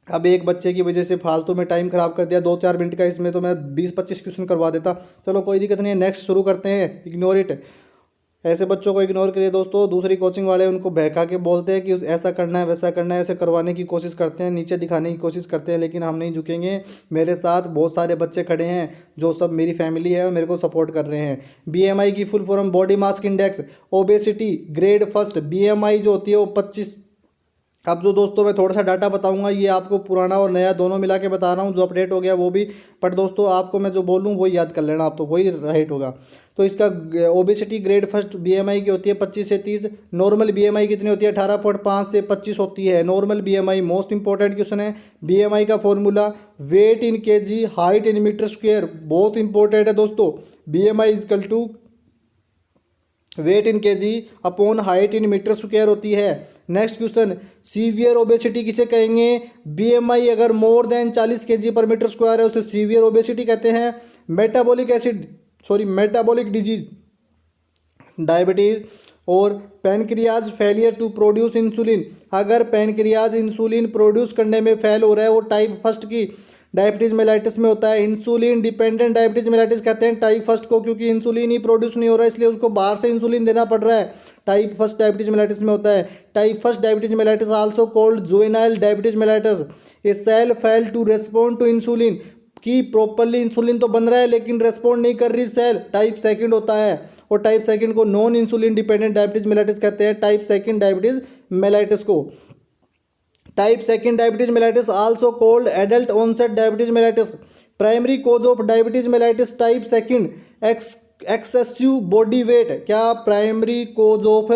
अब एक बच्चे की वजह से फालतू में टाइम ख़राब कर दिया 2-4 मिनट का, इसमें तो मैं 20-25 क्वेश्चन करवा देता। चलो कोई दिक्कत नहीं है, नेक्स्ट शुरू करते हैं। इग्नोर इट, ऐसे बच्चों को इग्नोर करिए दोस्तों। दूसरी कोचिंग वाले उनको बहका के बोलते हैं कि ऐसा करना है वैसा करना है, ऐसे करवाने की कोशिश करते हैं, नीचे दिखाने की कोशिश करते हैं, लेकिन हम नहीं झुकेंगे। मेरे साथ बहुत सारे बच्चे खड़े हैं जो सब मेरी फैमिली है और मेरे को सपोर्ट कर रहे हैं। BMI की full form body mass index obesity grade first. BMI जो होती है वो 25। अब जो दोस्तों मैं थोड़ा सा डाटा बताऊंगा, ये आपको पुराना और नया दोनों मिला के बता रहा हूँ, जो अपडेट हो गया वो भी। बट दोस्तों आपको मैं जो बोलूँ वही याद कर लेना, आप तो वही राइट होगा। तो इसका ओबेसिटी ग्रेड फर्स्ट BMI की होती है 25 से 30। नॉर्मल BMI कितनी होती है 18.5 से 25 होती है normal BMI। Most important question है, BMI का formula weight in kg height in metre square, बहुत इंपॉर्टेंट है दोस्तों। BMI equal to weight in kg upon height in metre square होती है। नेक्स्ट क्वेश्चन, सीवियर ओबेसिटी किसे कहेंगे। BMI अगर मोर देन 40 kg पर मीटर स्क्वायर है उसे सीवियर ओबेसिटी कहते हैं। मेटाबॉलिक डिजीज डायबिटीज और pancreas failure to produce insulin, अगर पैनक्रियाज इंसुलिन प्रोड्यूस करने में फेल हो रहा है, वो टाइप फर्स्ट की डायबिटीज मेलाइटिस में होता है। इंसुलिन डिपेंडेंट डायबिटीज मेलाइटिस कहते हैं टाइप फर्स्ट को, क्योंकि इंसुलिन ही प्रोड्यूस नहीं हो रहा है इसलिए उसको बाहर से इंसुलिन देना पड़ रहा है। टाइप फर्स्ट डायबिटीज मेलाइटिस में होता है। Type first diabetes mellitus also called juvenile diabetes mellitus, a cell fail to respond to insulin, कि प्रॉपरली इंसुलिन तो बन रहा है लेकिन रेस्पॉन्ड नहीं कर रही सेल, टाइप सेकंड होता है। और टाइप सेकंड को non insulin dependent diabetes mellitus कहते हैं, टाइप सेकंड डायबिटीज मेलाइटिस को। Type second diabetes mellitus also called adult onset diabetes mellitus. Primary cause of diabetes mellitus type second excessive body weight, क्या primary cause of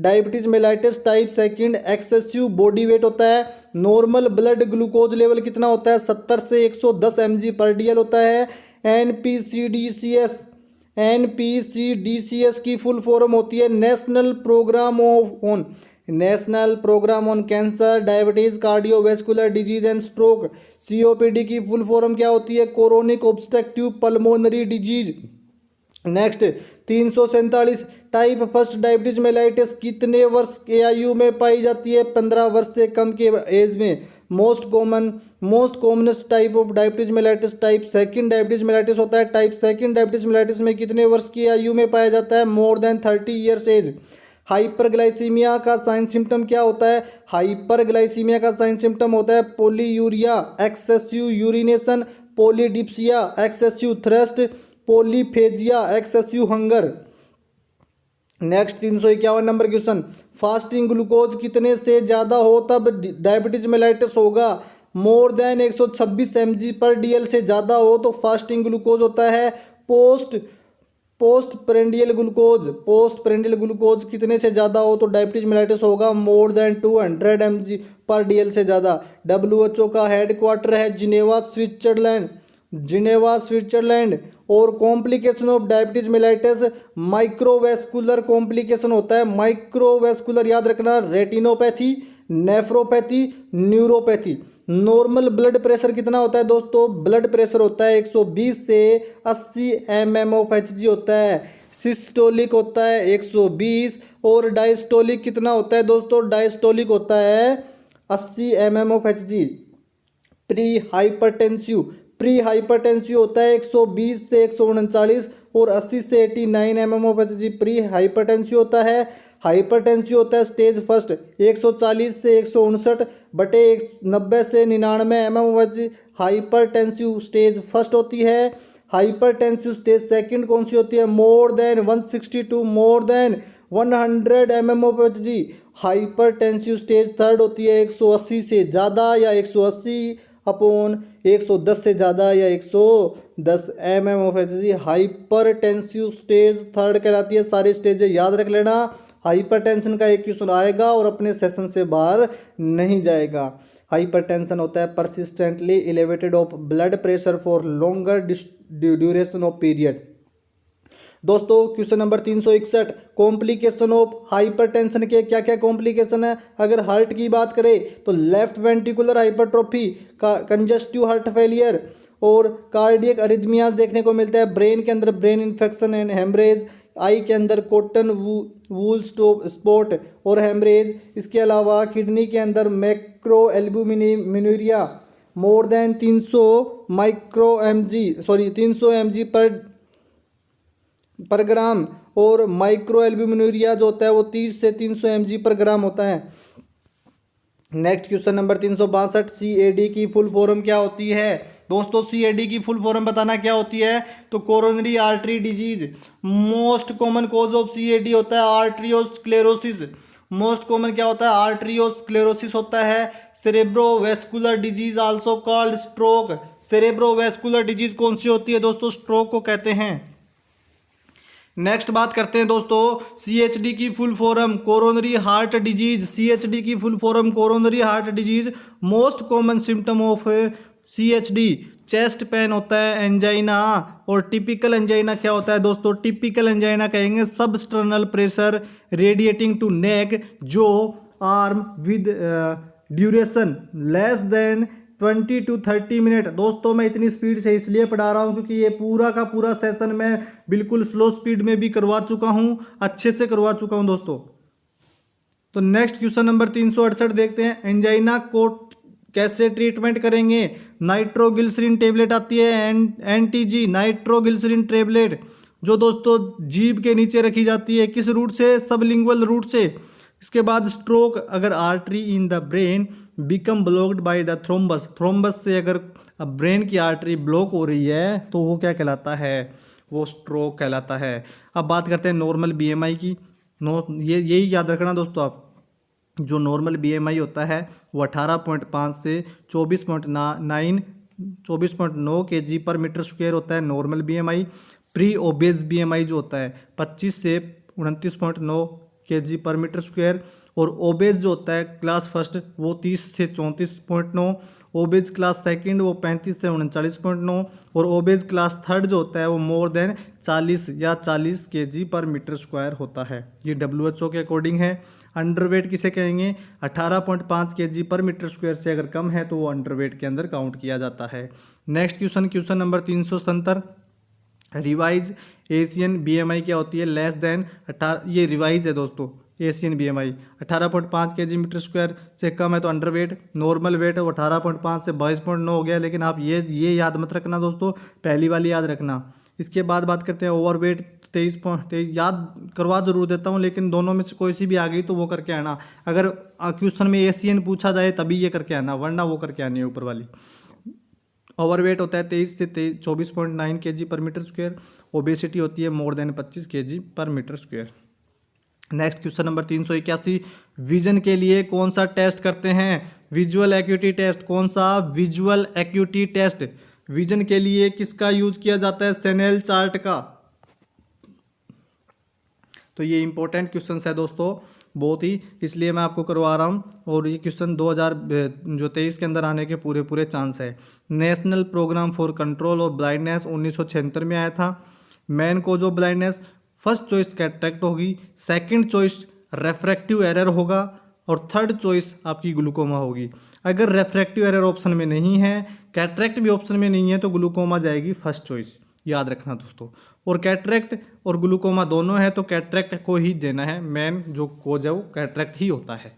diabetes mellitus type second excessive body weight होता है। नॉर्मल ब्लड ग्लूकोज लेवल कितना होता है 70 से 110 mg पर DL होता है। NPCDCS की फुल फॉर्म होती है national programme on cancer diabetes cardiovascular disease and stroke. COPD की फुल फॉर्म क्या होती है chronic obstructive pulmonary disease. Next 347 type first diabetes mellitus कितने वर्ष के आयु में पाई जाती है 15 वर्ष से कम के एज में। Most commonest type of diabetes mellitus type second diabetes mellitus होता है। टाइप सेकंड डायबिटीज मेलाइटिस में कितने वर्ष की आयु में पाया जाता है more than 30 years age. Hyperglycaemia का साइन सिम्टम क्या होता है। हाइपरग्लाइसीमिया का साइन सिम्टम होता है polyuria, excessive urination, polydipsia, excessive thirst, polyphagia, excessive hunger. Next 351 number question, fasting glucose कितने से ज़्यादा हो तब डायबिटीज मेलाइटिस होगा? मोर देन 126 mg/dl से ज़्यादा हो तो फास्टिंग ग्लूकोज होता है post prandial glucose. Post prandial glucose कितने से ज़्यादा हो तो डायबिटीज मेलाइटिस होगा? मोर देन 200 mg/dl से ज़्यादा। WHO का हेडक्वार्टर है जिनेवा, स्विट्जरलैंड। Geneva, Switzerland. और complication of diabetes mellitus, microvascular complication होता है। माइक्रोवेस्कुलर याद रखना, retinopathy, nephropathy, neuropathy. Normal blood pressure कितना होता है दोस्तों? ब्लड प्रेशर होता है 120 से 80 mmHg होता है। सिस्टोलिक होता है 120। और डायस्टोलिक कितना होता है दोस्तों? डायस्टोलिक होता है 80 mmHg। प्री हाइपरटेंसिव होता है 120 से 139 और 80 से 89 mmHg प्री हाइपरटेंसिव होता है। हाइपरटेंसिव होता है स्टेज फर्स्ट 140 से 159 बटे 90 से 99 mmHg हाइपरटेंसिव स्टेज फर्स्ट होती है। हाइपरटेंसिव स्टेज सेकंड कौन सी होती है? More then 162 more than 100 mmHg hypertensive stage third होती है 180 से ज़्यादा या 180/110 से ज़्यादा या 110 mmHg हाइपरटेंसिव स्टेज थर्ड कहलाती है। सारी स्टेज याद रख लेना। हाइपरटेंशन का एक क्वेश्चन आएगा और अपने सेशन से बाहर नहीं जाएगा। हाइपरटेंशन होता है persistently elevated of blood pressure for longer duration of period. दोस्तों question number 361, complication of hypertension के क्या क्या कॉम्प्लिकेशन है? अगर हार्ट की बात करें तो left ventricular hypertrophy, congestive heart failure और कार्डियक अरिथमियाज देखने को मिलता है। ब्रेन के अंदर ब्रेन इन्फेक्शन एंड हेमरेज, आई के अंदर कॉटन वूल स्पॉट और हेमरेज। इसके अलावा किडनी के अंदर मैक्रो एल्ब्यूमिनुरिया मोर देन 300 mg पर ग्राम और माइक्रो एल्ब्यूमिनुरिया जो होता है वो 30 से 300 mg/g होता है। नेक्स्ट क्वेश्चन नंबर 362, CAD की फुल फॉर्म क्या होती है? दोस्तों CAD की फुल फॉर्म बताना क्या होती है? तो coronary artery disease. Most common cause of CAD होता है आर्टरियोस्क्लेरोसिस। मोस्ट कॉमन क्या होता है? आर्टरियोस्क्लेरोसिस होता है। Cerebrovascular disease also called stroke. Cerebrovascular disease कौन सी होती है दोस्तों? स्ट्रोक को कहते हैं। नेक्स्ट बात करते हैं दोस्तों CHD की full form coronary heart disease. CHD की full form coronary heart disease. Most common symptom of CHD chest pain होता है, एंजाइना। और टिपिकल एंजाइना क्या होता है दोस्तों? टिपिकल एंजाइना कहेंगे substernal pressure radiating to neck जो arm with duration less than 20 to 30 minute. दोस्तों मैं इतनी स्पीड से इसलिए पढ़ा रहा हूँ क्योंकि ये पूरा का पूरा सेशन मैं बिल्कुल स्लो स्पीड में भी करवा चुका हूँ, अच्छे से करवा चुका हूँ दोस्तों। तो नेक्स्ट क्वेश्चन नंबर 368 देखते हैं, एंजाइना को कैसे ट्रीटमेंट करेंगे? नाइट्रोग्लिसरीन टेबलेट आती है NTG नाइट्रोग्लिसरीन टेबलेट जो दोस्तों जीभ के नीचे रखी जाती है। किस रूट से? सबलिंगुअल रूट से। इसके बाद स्ट्रोक, अगर artery in the brain become blocked by the thrombus, thrombus से अगर ब्रेन की आर्टरी ब्लॉक हो रही है तो वो क्या कहलाता है? वो स्ट्रोक कहलाता है। अब बात करते हैं नॉर्मल BMI की। यही याद रखना दोस्तों आप, जो नॉर्मल BMI होता है वो 18.5 से 24.9 kg/m² होता है normal BMI। Pre obeys BMI जो होता है 25 से 29.9 kg/m²। और ओबेज जो होता है क्लास फर्स्ट वो 30 से 34.9, ओबेज क्लास सेकंड वो 35 से 39.9 और ओबेज क्लास थर्ड जो होता है वो मोर देन 40 या 40 kg/m² होता है। ये WHO के अकॉर्डिंग है। अंडरवेट किसे कहेंगे? 18.5 kg/m² से अगर कम है तो वो अंडरवेट के अंदर काउंट किया जाता है। Next question number 377, revise Asian BMI क्या होती है? लेस देन 18, ये रिवाइज है दोस्तों। एशियन BMI 18.5 kg/m² से कम है तो अंडरवेट। नॉर्मल वेट है वो 18.5 से 22.9 हो गया। लेकिन आप ये याद मत रखना दोस्तों, पहली वाली याद रखना। इसके बाद बात करते हैं ओवरवेट 23.23, याद करवा जरूर देता हूँ लेकिन दोनों में से कोई सी भी आ गई तो वो करके आना। अगर क्वेश्चन में एशियन पूछा जाए तभी ये करके आना, वरना वो करके आनी है ऊपर वाली। ओवरवेट होता है 23 से 24.9 kg पर मीटर स्क्वायर। ओबेसिटी होती है मोर देन 25 kg पर metre square. Next question number 381, vision के लिए कौन सा टेस्ट करते हैं? Visual acuity test. कौन सा? Visual acuity test. विजन के लिए किसका यूज किया जाता है? सेनेल चार्ट का। तो ये इंपॉर्टेंट क्वेश्चन है दोस्तों बहुत ही, इसलिए मैं आपको करवा रहा हूँ। और ये क्वेश्चन 2023 के अंदर आने के पूरे चांस है। National programme for control of blindness 1976 में आया था। Main cause of blindness, first choice cataract होगी, सेकंड चॉइस रेफ्रैक्टिव एरर होगा और थर्ड चॉइस आपकी ग्लूकोमा होगी। अगर रेफ्रैक्टिव एरर ऑप्शन में नहीं है, कैटरेक्ट भी ऑप्शन में नहीं है, तो ग्लूकोमा जाएगी फर्स्ट चॉइस, याद रखना दोस्तों। और कैटरेक्ट और ग्लूकोमा दोनों है तो कैटरेक्ट को ही देना है, मेन जो कोज है वो कैटरेक्ट ही होता है।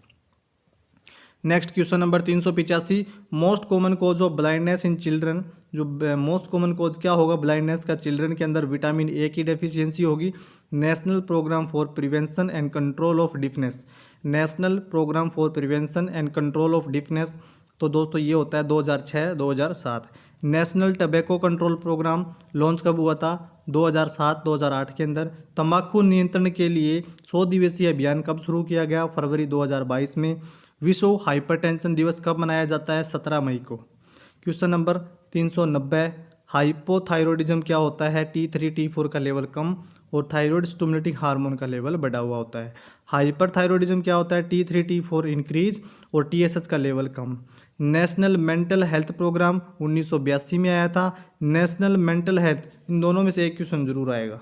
Next question number 385, most common cause of blindness in children. जो मोस्ट कॉमन कोज क्या होगा ब्लाइंडनेस का? चिल्ड्रन के अंदर विटामिन ए की डेफिशिएंसी होगी। National programme for prevention and control of deafness. National programme for prevention and control of deafness तो दोस्तों ये होता है 2006-2007। National tobacco control programme launch कब हुआ था? 2007-2008 के अंदर। तंबाकू नियंत्रण के लिए 100 दिवसीय अभियान कब शुरू किया गया? फरवरी 2022 में। विश्व हाइपरटेंशन दिवस कब मनाया जाता है? 17 मई को। क्वेश्चन नंबर 390, हाइपोथायरॉयडिज्म क्या होता है? T3 T4 का लेवल कम और थायराइड स्टिमुलेटिंग हार्मोन का लेवल बढ़ा हुआ होता है। हाइपरथायरॉयडिज्म क्या होता है? T3 T4 इंक्रीज और TSH का लेवल कम। नेशनल मेंटल हेल्थ प्रोग्राम 1982 में आया था। नेशनल मेंटल हेल्थ, इन दोनों में से एक क्वेश्चन जरूर आएगा,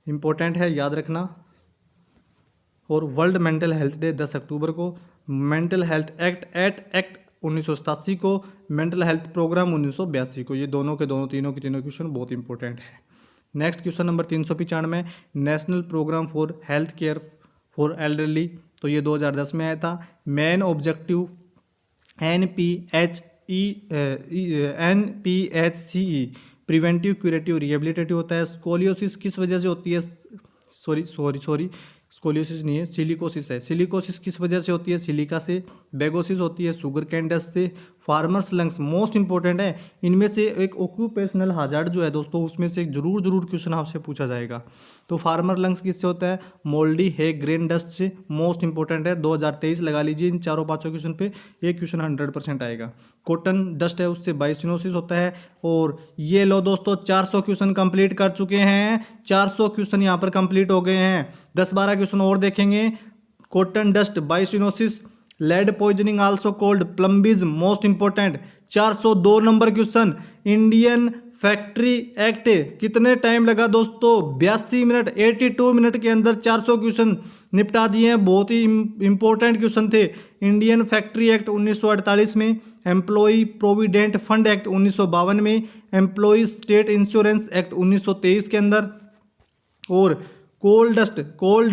इंपॉर्टेंट है, याद रखना। और वर्ल्ड मेंटल हेल्थ डे 10 अक्टूबर को। मेंटल हेल्थ एक्ट 1987 को। मेंटल हेल्थ प्रोग्राम 1982 को। ये दोनों के दोनों तीनों क्वेश्चन बहुत इंपॉर्टेंट है। Next question number 395, national programme for health care for elderly तो ये 2010 में आया था। Main objective NPHCE preventive curative rehabilitative होता है। स्कोलियोसिस किस वजह से होती है? सॉरी स्कोलियोसिस नहीं है, सिलिकोसिस है। सिलिकोसिस किस वजह से होती है? सिलिका से। बेगोसिस होती है शुगर कैन डस्ट से। फार्मर्स लंग्स मोस्ट इंपॉर्टेंट है, इनमें से एक ऑक्यूपेशनल हजार्ड जो है दोस्तों उसमें से एक जरूर क्वेश्चन आपसे पूछा जाएगा। तो फार्मर लंग्स किससे होता है? मोल्डी है ग्रेन डस्ट से। मोस्ट इंपॉर्टेंट है, 2023 लगा लीजिए इन चारों पांचों क्वेश्चन पे, एक क्वेश्चन 100% आएगा। कॉटन डस्ट है उससे बाइसिनोसिस होता है। और ये लो दोस्तों 400 क्वेश्चन कंप्लीट कर चुके हैं, 400 क्वेश्चन यहाँ पर कंप्लीट हो गए हैं। 10-12 क्वेश्चन और देखेंगे। Cotton dust, byssinosis, lead poisoning also called plumbism, most important. 402 number question. Indian factory act कितने टाइम लगा दोस्तों? 82 मिनट, 82 मिनट के अंदर 400 क्वेश्चन निपटा दिए हैं। बहुत ही इंपॉर्टेंट क्वेश्चन थे। इंडियन फैक्ट्री एक्ट 1948 में, एम्प्लॉय प्रोविडेंट फंड एक्ट 1952 में, एम्प्लॉय स्टेट इंश्योरेंस एक्ट 1923 के अंदर। और coal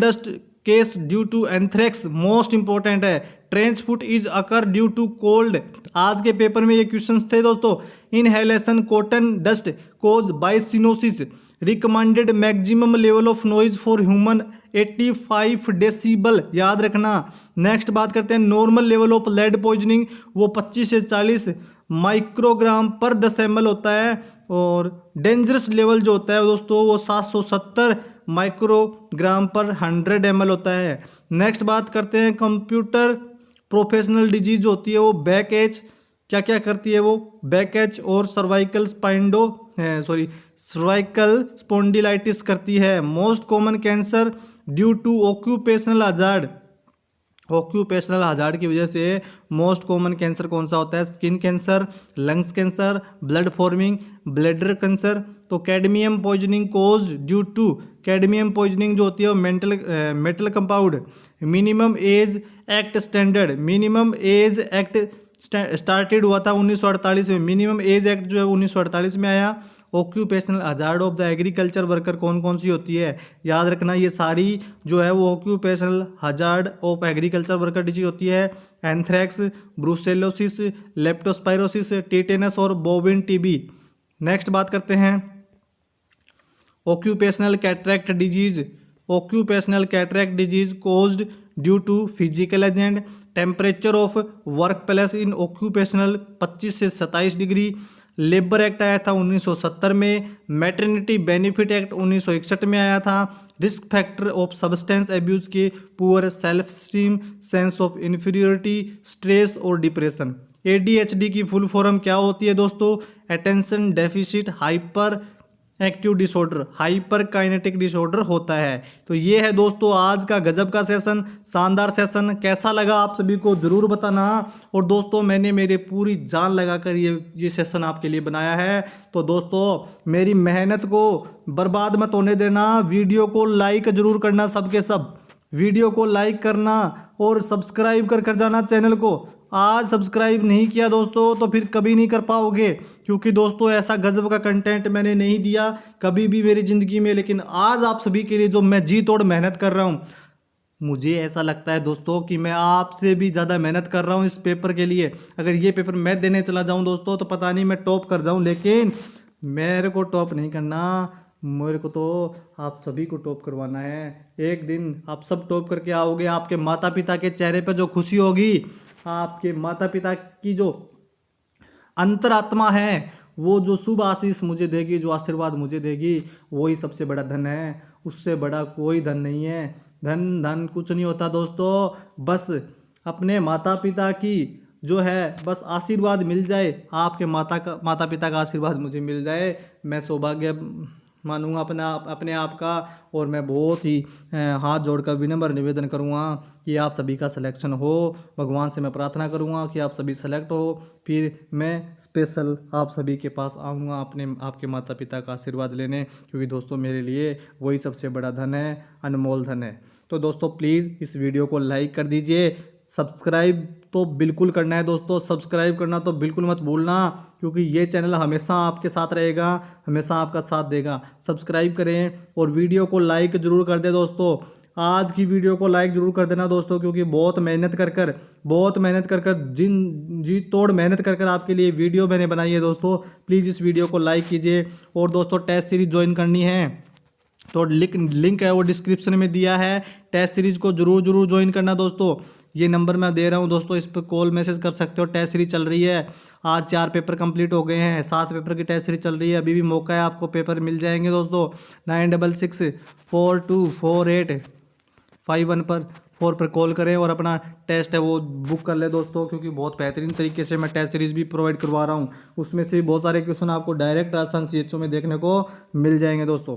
dust case due to anthrax, most important है। Trench foot is occur due to cold, आज के पेपर में ये क्वेश्चंस थे दोस्तों। Inhalation cotton dust cause byssinosis. Recommended maximum level of noise for human 85 decibel, याद रखना। नेक्स्ट बात करते हैं normal level of lead poisoning, वो 25 से 40 माइक्रोग्राम पर 10 ml होता है। और डेंजरस लेवल जो होता है दोस्तों वो 770 माइक्रोग्राम पर 100 ml होता है। नेक्स्ट बात करते हैं कंप्यूटर प्रोफेशनल डिजीज जो होती है वो बैक एच, क्या क्या करती है वो? बैक एच और सर्वाइकल स्पॉन्डिलाइटिस करती है। Most common cancer due to occupational hazard, occupational hazard की वजह से मोस्ट कॉमन कैंसर कौन सा होता है? Skin cancer, lungs cancer, blood forming, bladder cancer. तो cadmium poisoning cause due to, cadmium poisoning जो होती है वो metal compound. Minimum age act standard, minimum age act started हुआ था 1948 में। मिनिमम एज एक्ट जो है 1948 में आया। Occupational hazard of the agriculture worker कौन कौन सी होती है? याद रखना ये सारी जो है वो occupational hazard of agriculture worker disease होती है। एंथ्रैक्स, ब्रूसेलोसिस, लेप्टोस्पायरोसिस, टिटेनस और बोविन टीबी। नेक्स्ट बात करते हैं occupational cataract disease. Occupational cataract disease caused due to physical agent. Temperature of work place in occupational 25 से 27 डिग्री। लेबर एक्ट आया था 1970 में, मैटरनिटी बेनिफिट एक्ट 1961 में आया था, risk factor of substance abuse के poor self esteem, sense of inferiority, stress और डिप्रेशन। ADHD की फुल फॉर्म क्या होती है दोस्तों? Attention deficit hyperactive disorder, hyperkinetic disorder होता है। तो ये है दोस्तों आज का गजब का सेशन, शानदार सेशन। कैसा लगा आप सभी को ज़रूर बताना। और दोस्तों मैंने मेरे पूरी जान लगाकर ये सेशन आपके लिए बनाया है। तो दोस्तों मेरी मेहनत को बर्बाद मत होने देना, वीडियो को लाइक ज़रूर करना, सबके सब वीडियो को लाइक करना और सब्सक्राइब कर जाना चैनल को। आज सब्सक्राइब नहीं किया दोस्तों तो फिर कभी नहीं कर पाओगे, क्योंकि दोस्तों ऐसा गजब का कंटेंट मैंने नहीं दिया कभी भी मेरी ज़िंदगी में। लेकिन आज आप सभी के लिए जो मैं जी तोड़ मेहनत कर रहा हूँ, मुझे ऐसा लगता है दोस्तों कि मैं आपसे भी ज़्यादा मेहनत कर रहा हूँ इस पेपर के लिए। अगर ये पेपर मैं देने चला जाऊँ दोस्तों तो पता नहीं मैं टॉप कर जाऊँ, लेकिन मेरे को टॉप नहीं करना, मेरे को तो आप सभी को टॉप करवाना है। एक दिन आप सब टॉप करके आओगे, आपके माता पिता के चेहरे पर जो खुशी होगी, आपके माता पिता की जो अंतरात्मा है वो जो शुभ आशीष मुझे देगी, जो आशीर्वाद मुझे देगी, वही सबसे बड़ा धन है। उससे बड़ा कोई धन नहीं है। धन कुछ नहीं होता दोस्तों, बस अपने माता पिता की जो है बस आशीर्वाद मिल जाए, आपके माता पिता का आशीर्वाद मुझे मिल जाए, मैं सौभाग्य मानूंगा अपने आप का। और मैं बहुत ही हाथ जोड़कर विनम्र निवेदन करूंगा कि आप सभी का सिलेक्शन हो। भगवान से मैं प्रार्थना करूंगा कि आप सभी सेलेक्ट हो, फिर मैं स्पेशल आप सभी के पास आऊंगा आपके माता पिता का आशीर्वाद लेने, क्योंकि दोस्तों मेरे लिए वही सबसे बड़ा धन है, अनमोल धन है। तो दोस्तों प्लीज़ इस वीडियो को लाइक कर दीजिए, सब्सक्राइब तो बिल्कुल करना है दोस्तों, सब्सक्राइब करना तो बिल्कुल मत भूलना, क्योंकि ये चैनल हमेशा आपके साथ रहेगा, हमेशा आपका साथ देगा। सब्सक्राइब करें और वीडियो को लाइक ज़रूर कर दें दोस्तों। आज की वीडियो को लाइक ज़रूर कर देना दोस्तों, क्योंकि बहुत मेहनत कर जी तोड़ मेहनत कर आपके लिए वीडियो मैंने बनाई है दोस्तों। प्लीज़ इस वीडियो को लाइक कीजिए। और दोस्तों टेस्ट सीरीज ज्वाइन करनी है तो लिंक है वो डिस्क्रिप्शन में दिया है। टेस्ट सीरीज को जरूर ज्वाइन करना दोस्तों। ये नंबर मैं दे रहा हूँ दोस्तों, इस पर कॉल मैसेज कर सकते हो। टेस्ट सीरीज चल रही है, आज 4 पेपर कंप्लीट हो गए हैं, 7 पेपर की टेस्ट सीरीज चल रही है। अभी भी मौका है, आपको पेपर मिल जाएंगे दोस्तों। 9664248514 पर कॉल करें और अपना टेस्ट है वो बुक कर ले दोस्तों, क्योंकि बहुत बेहतरीन तरीके से मैं टेस्ट सीरीज भी प्रोवाइड करवा रहा हूँ। उसमें से बहुत सारे क्वेश्चन आपको डायरेक्ट राजस्थान CHO में देखने को मिल जाएंगे दोस्तों।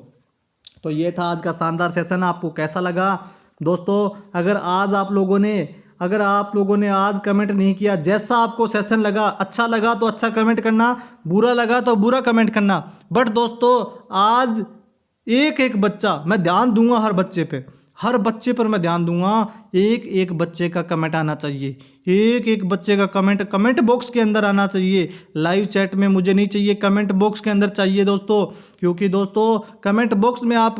तो ये था आज का शानदार सेशन। आपको कैसा लगा दोस्तों? अगर आप लोगों ने आज कमेंट नहीं किया, जैसा आपको सेशन लगा, अच्छा लगा तो अच्छा कमेंट करना, बुरा लगा तो बुरा कमेंट करना। बट दोस्तों आज एक बच्चा, मैं ध्यान दूंगा हर बच्चे पर मैं ध्यान दूंगा। एक बच्चे का कमेंट आना चाहिए, एक बच्चे का कमेंट बॉक्स के अंदर आना चाहिए। लाइव चैट में मुझे नहीं चाहिए, कमेंट बॉक्स के अंदर चाहिए दोस्तों। क्योंकि दोस्तों कमेंट बॉक्स में आप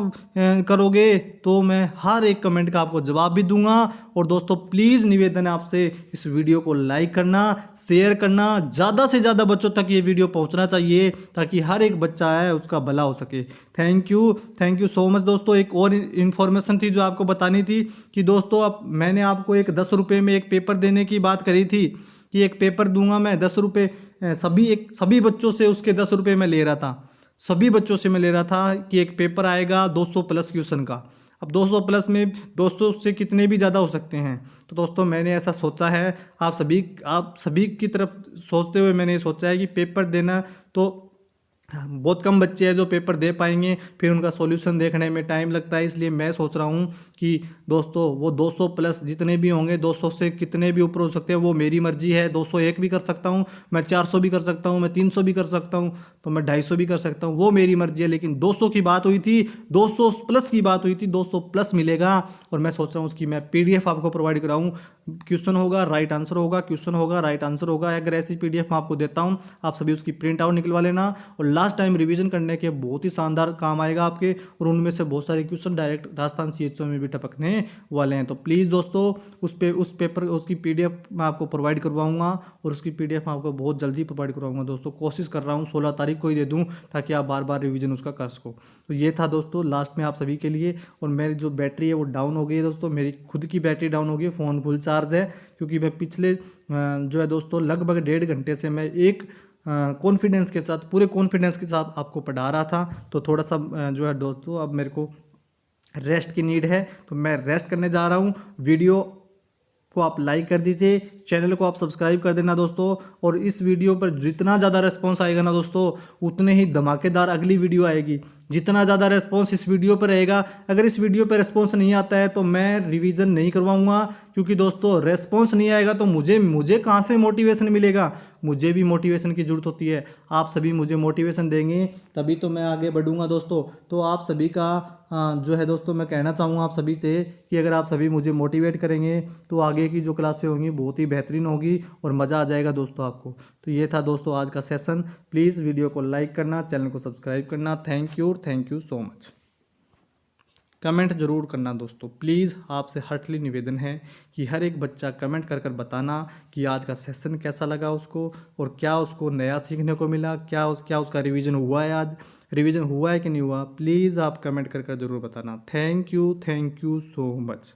करोगे तो मैं हर एक कमेंट का आपको जवाब भी दूंगा। और दोस्तों प्लीज़ निवेदन है आपसे, इस वीडियो को लाइक करना, शेयर करना, ज़्यादा से ज़्यादा बच्चों तक ये वीडियो पहुंचना चाहिए, ताकि हर एक बच्चा है उसका भला हो सके। थैंक यू सो मच दोस्तों। एक और इन्फॉर्मेशन थी जो आपको बतानी थी कि दोस्तों अब मैंने आपको एक 10 रुपये में एक पेपर देने की बात करी थी कि एक पेपर दूंगा मैं 10 रुपये, सभी बच्चों से उसके 10 रुपये मैं ले रहा था। सभी बच्चों से मैं ले रहा था कि एक पेपर आएगा 200 प्लस क्वेश्चन का। अब 200 प्लस में 200 से कितने भी ज़्यादा हो सकते हैं। तो दोस्तों मैंने ऐसा सोचा है, आप सभी की तरफ सोचते हुए मैंने सोचा है कि पेपर देना तो बहुत कम बच्चे हैं जो पेपर दे पाएंगे, फिर उनका सॉल्यूशन देखने में टाइम लगता है। इसलिए मैं सोच रहा हूँ कि दोस्तों वो 200 प्लस जितने भी होंगे, 200 से कितने भी ऊपर हो सकते हैं, वो मेरी मर्जी है। 201 भी कर सकता हूँ मैं, 400 भी कर सकता हूँ मैं, 300 भी कर सकता हूँ, तो मैं 250 भी कर सकता हूँ, वो मेरी मर्जी है। लेकिन 200 की बात हुई थी, 200 प्लस की बात हुई थी, 200 प्लस मिलेगा। और मैं सोच रहा हूँ उसकी मैं PDF आपको प्रोवाइड कराऊँ। क्वेश्चन होगा, राइट आंसर होगा, क्वेश्चन होगा, राइट आंसर होगा। अगर ऐसी PDF मैं आपको देता हूँ, आप सभी उसकी प्रिंट आउट निकलवा लेना और लास्ट टाइम रिवीजन करने के बहुत ही शानदार काम आएगा आपके। और उनमें से बहुत सारे क्वेश्चन डायरेक्ट राजस्थान CHO में भी टपकने वाले हैं। तो प्लीज़ दोस्तों उस पेपर उसकी PDF मैं आपको प्रोवाइड करवाऊंगा, और उसकी PDF मैं आपको बहुत जल्दी प्रोवाइड करवाऊंगा दोस्तों। कोशिश कर रहा हूँ 16 तारीख को ही दे दूँ, ताकि आप बार बार रिवीजन उसका कर सको। तो ये था दोस्तों लास्ट में आप सभी के लिए। और मेरी जो बैटरी है वो डाउन हो गई है दोस्तों, मेरी खुद की बैटरी डाउन हो गई है, फ़ोन फुल चार्ज है। क्योंकि मैं पिछले जो है दोस्तों लगभग 1.5 घंटे से मैं एक कॉन्फिडेंस के साथ, पूरे कॉन्फिडेंस के साथ आपको पढ़ा रहा था। तो थोड़ा सा जो है दोस्तों अब मेरे को रेस्ट की नीड है, तो मैं रेस्ट करने जा रहा हूँ। वीडियो को आप लाइक कर दीजिए, चैनल को आप सब्सक्राइब कर देना दोस्तों। और इस वीडियो पर जितना ज़्यादा रिस्पॉन्स आएगा ना दोस्तों, उतने ही धमाकेदार अगली वीडियो आएगी। जितना ज़्यादा रिस्पॉन्स इस वीडियो पर रहेगा, अगर इस वीडियो पर रिस्पॉन्स नहीं आता है तो मैं रिवीजन नहीं करवाऊंगा, क्योंकि दोस्तों रिस्पॉन्स नहीं आएगा तो मुझे कहाँ से मोटिवेशन मिलेगा। मुझे भी मोटिवेशन की ज़रूरत होती है। आप सभी मुझे मोटिवेशन देंगे तभी तो मैं आगे बढ़ूंगा दोस्तों। तो आप सभी का जो है दोस्तों, मैं कहना चाहूँगा आप सभी से कि अगर आप सभी मुझे मोटिवेट करेंगे तो आगे की जो क्लासें होंगी बहुत ही बेहतरीन होगी और मज़ा आ जाएगा दोस्तों आपको। तो ये था दोस्तों आज का सेशन। प्लीज़ वीडियो को लाइक करना, चैनल को सब्सक्राइब करना। Thank you so much. Comment जरूर करना दोस्तों, प्लीज़ आपसे हार्टली निवेदन है कि हर एक बच्चा कमेंट कर कर बताना कि आज का सेशन कैसा लगा उसको, और क्या उसको नया सीखने को मिला, क्या उसका रिवीजन हुआ है, आज रिवीजन हुआ है कि नहीं हुआ। प्लीज़ आप कमेंट कर कर जरूर बताना। Thank you so much.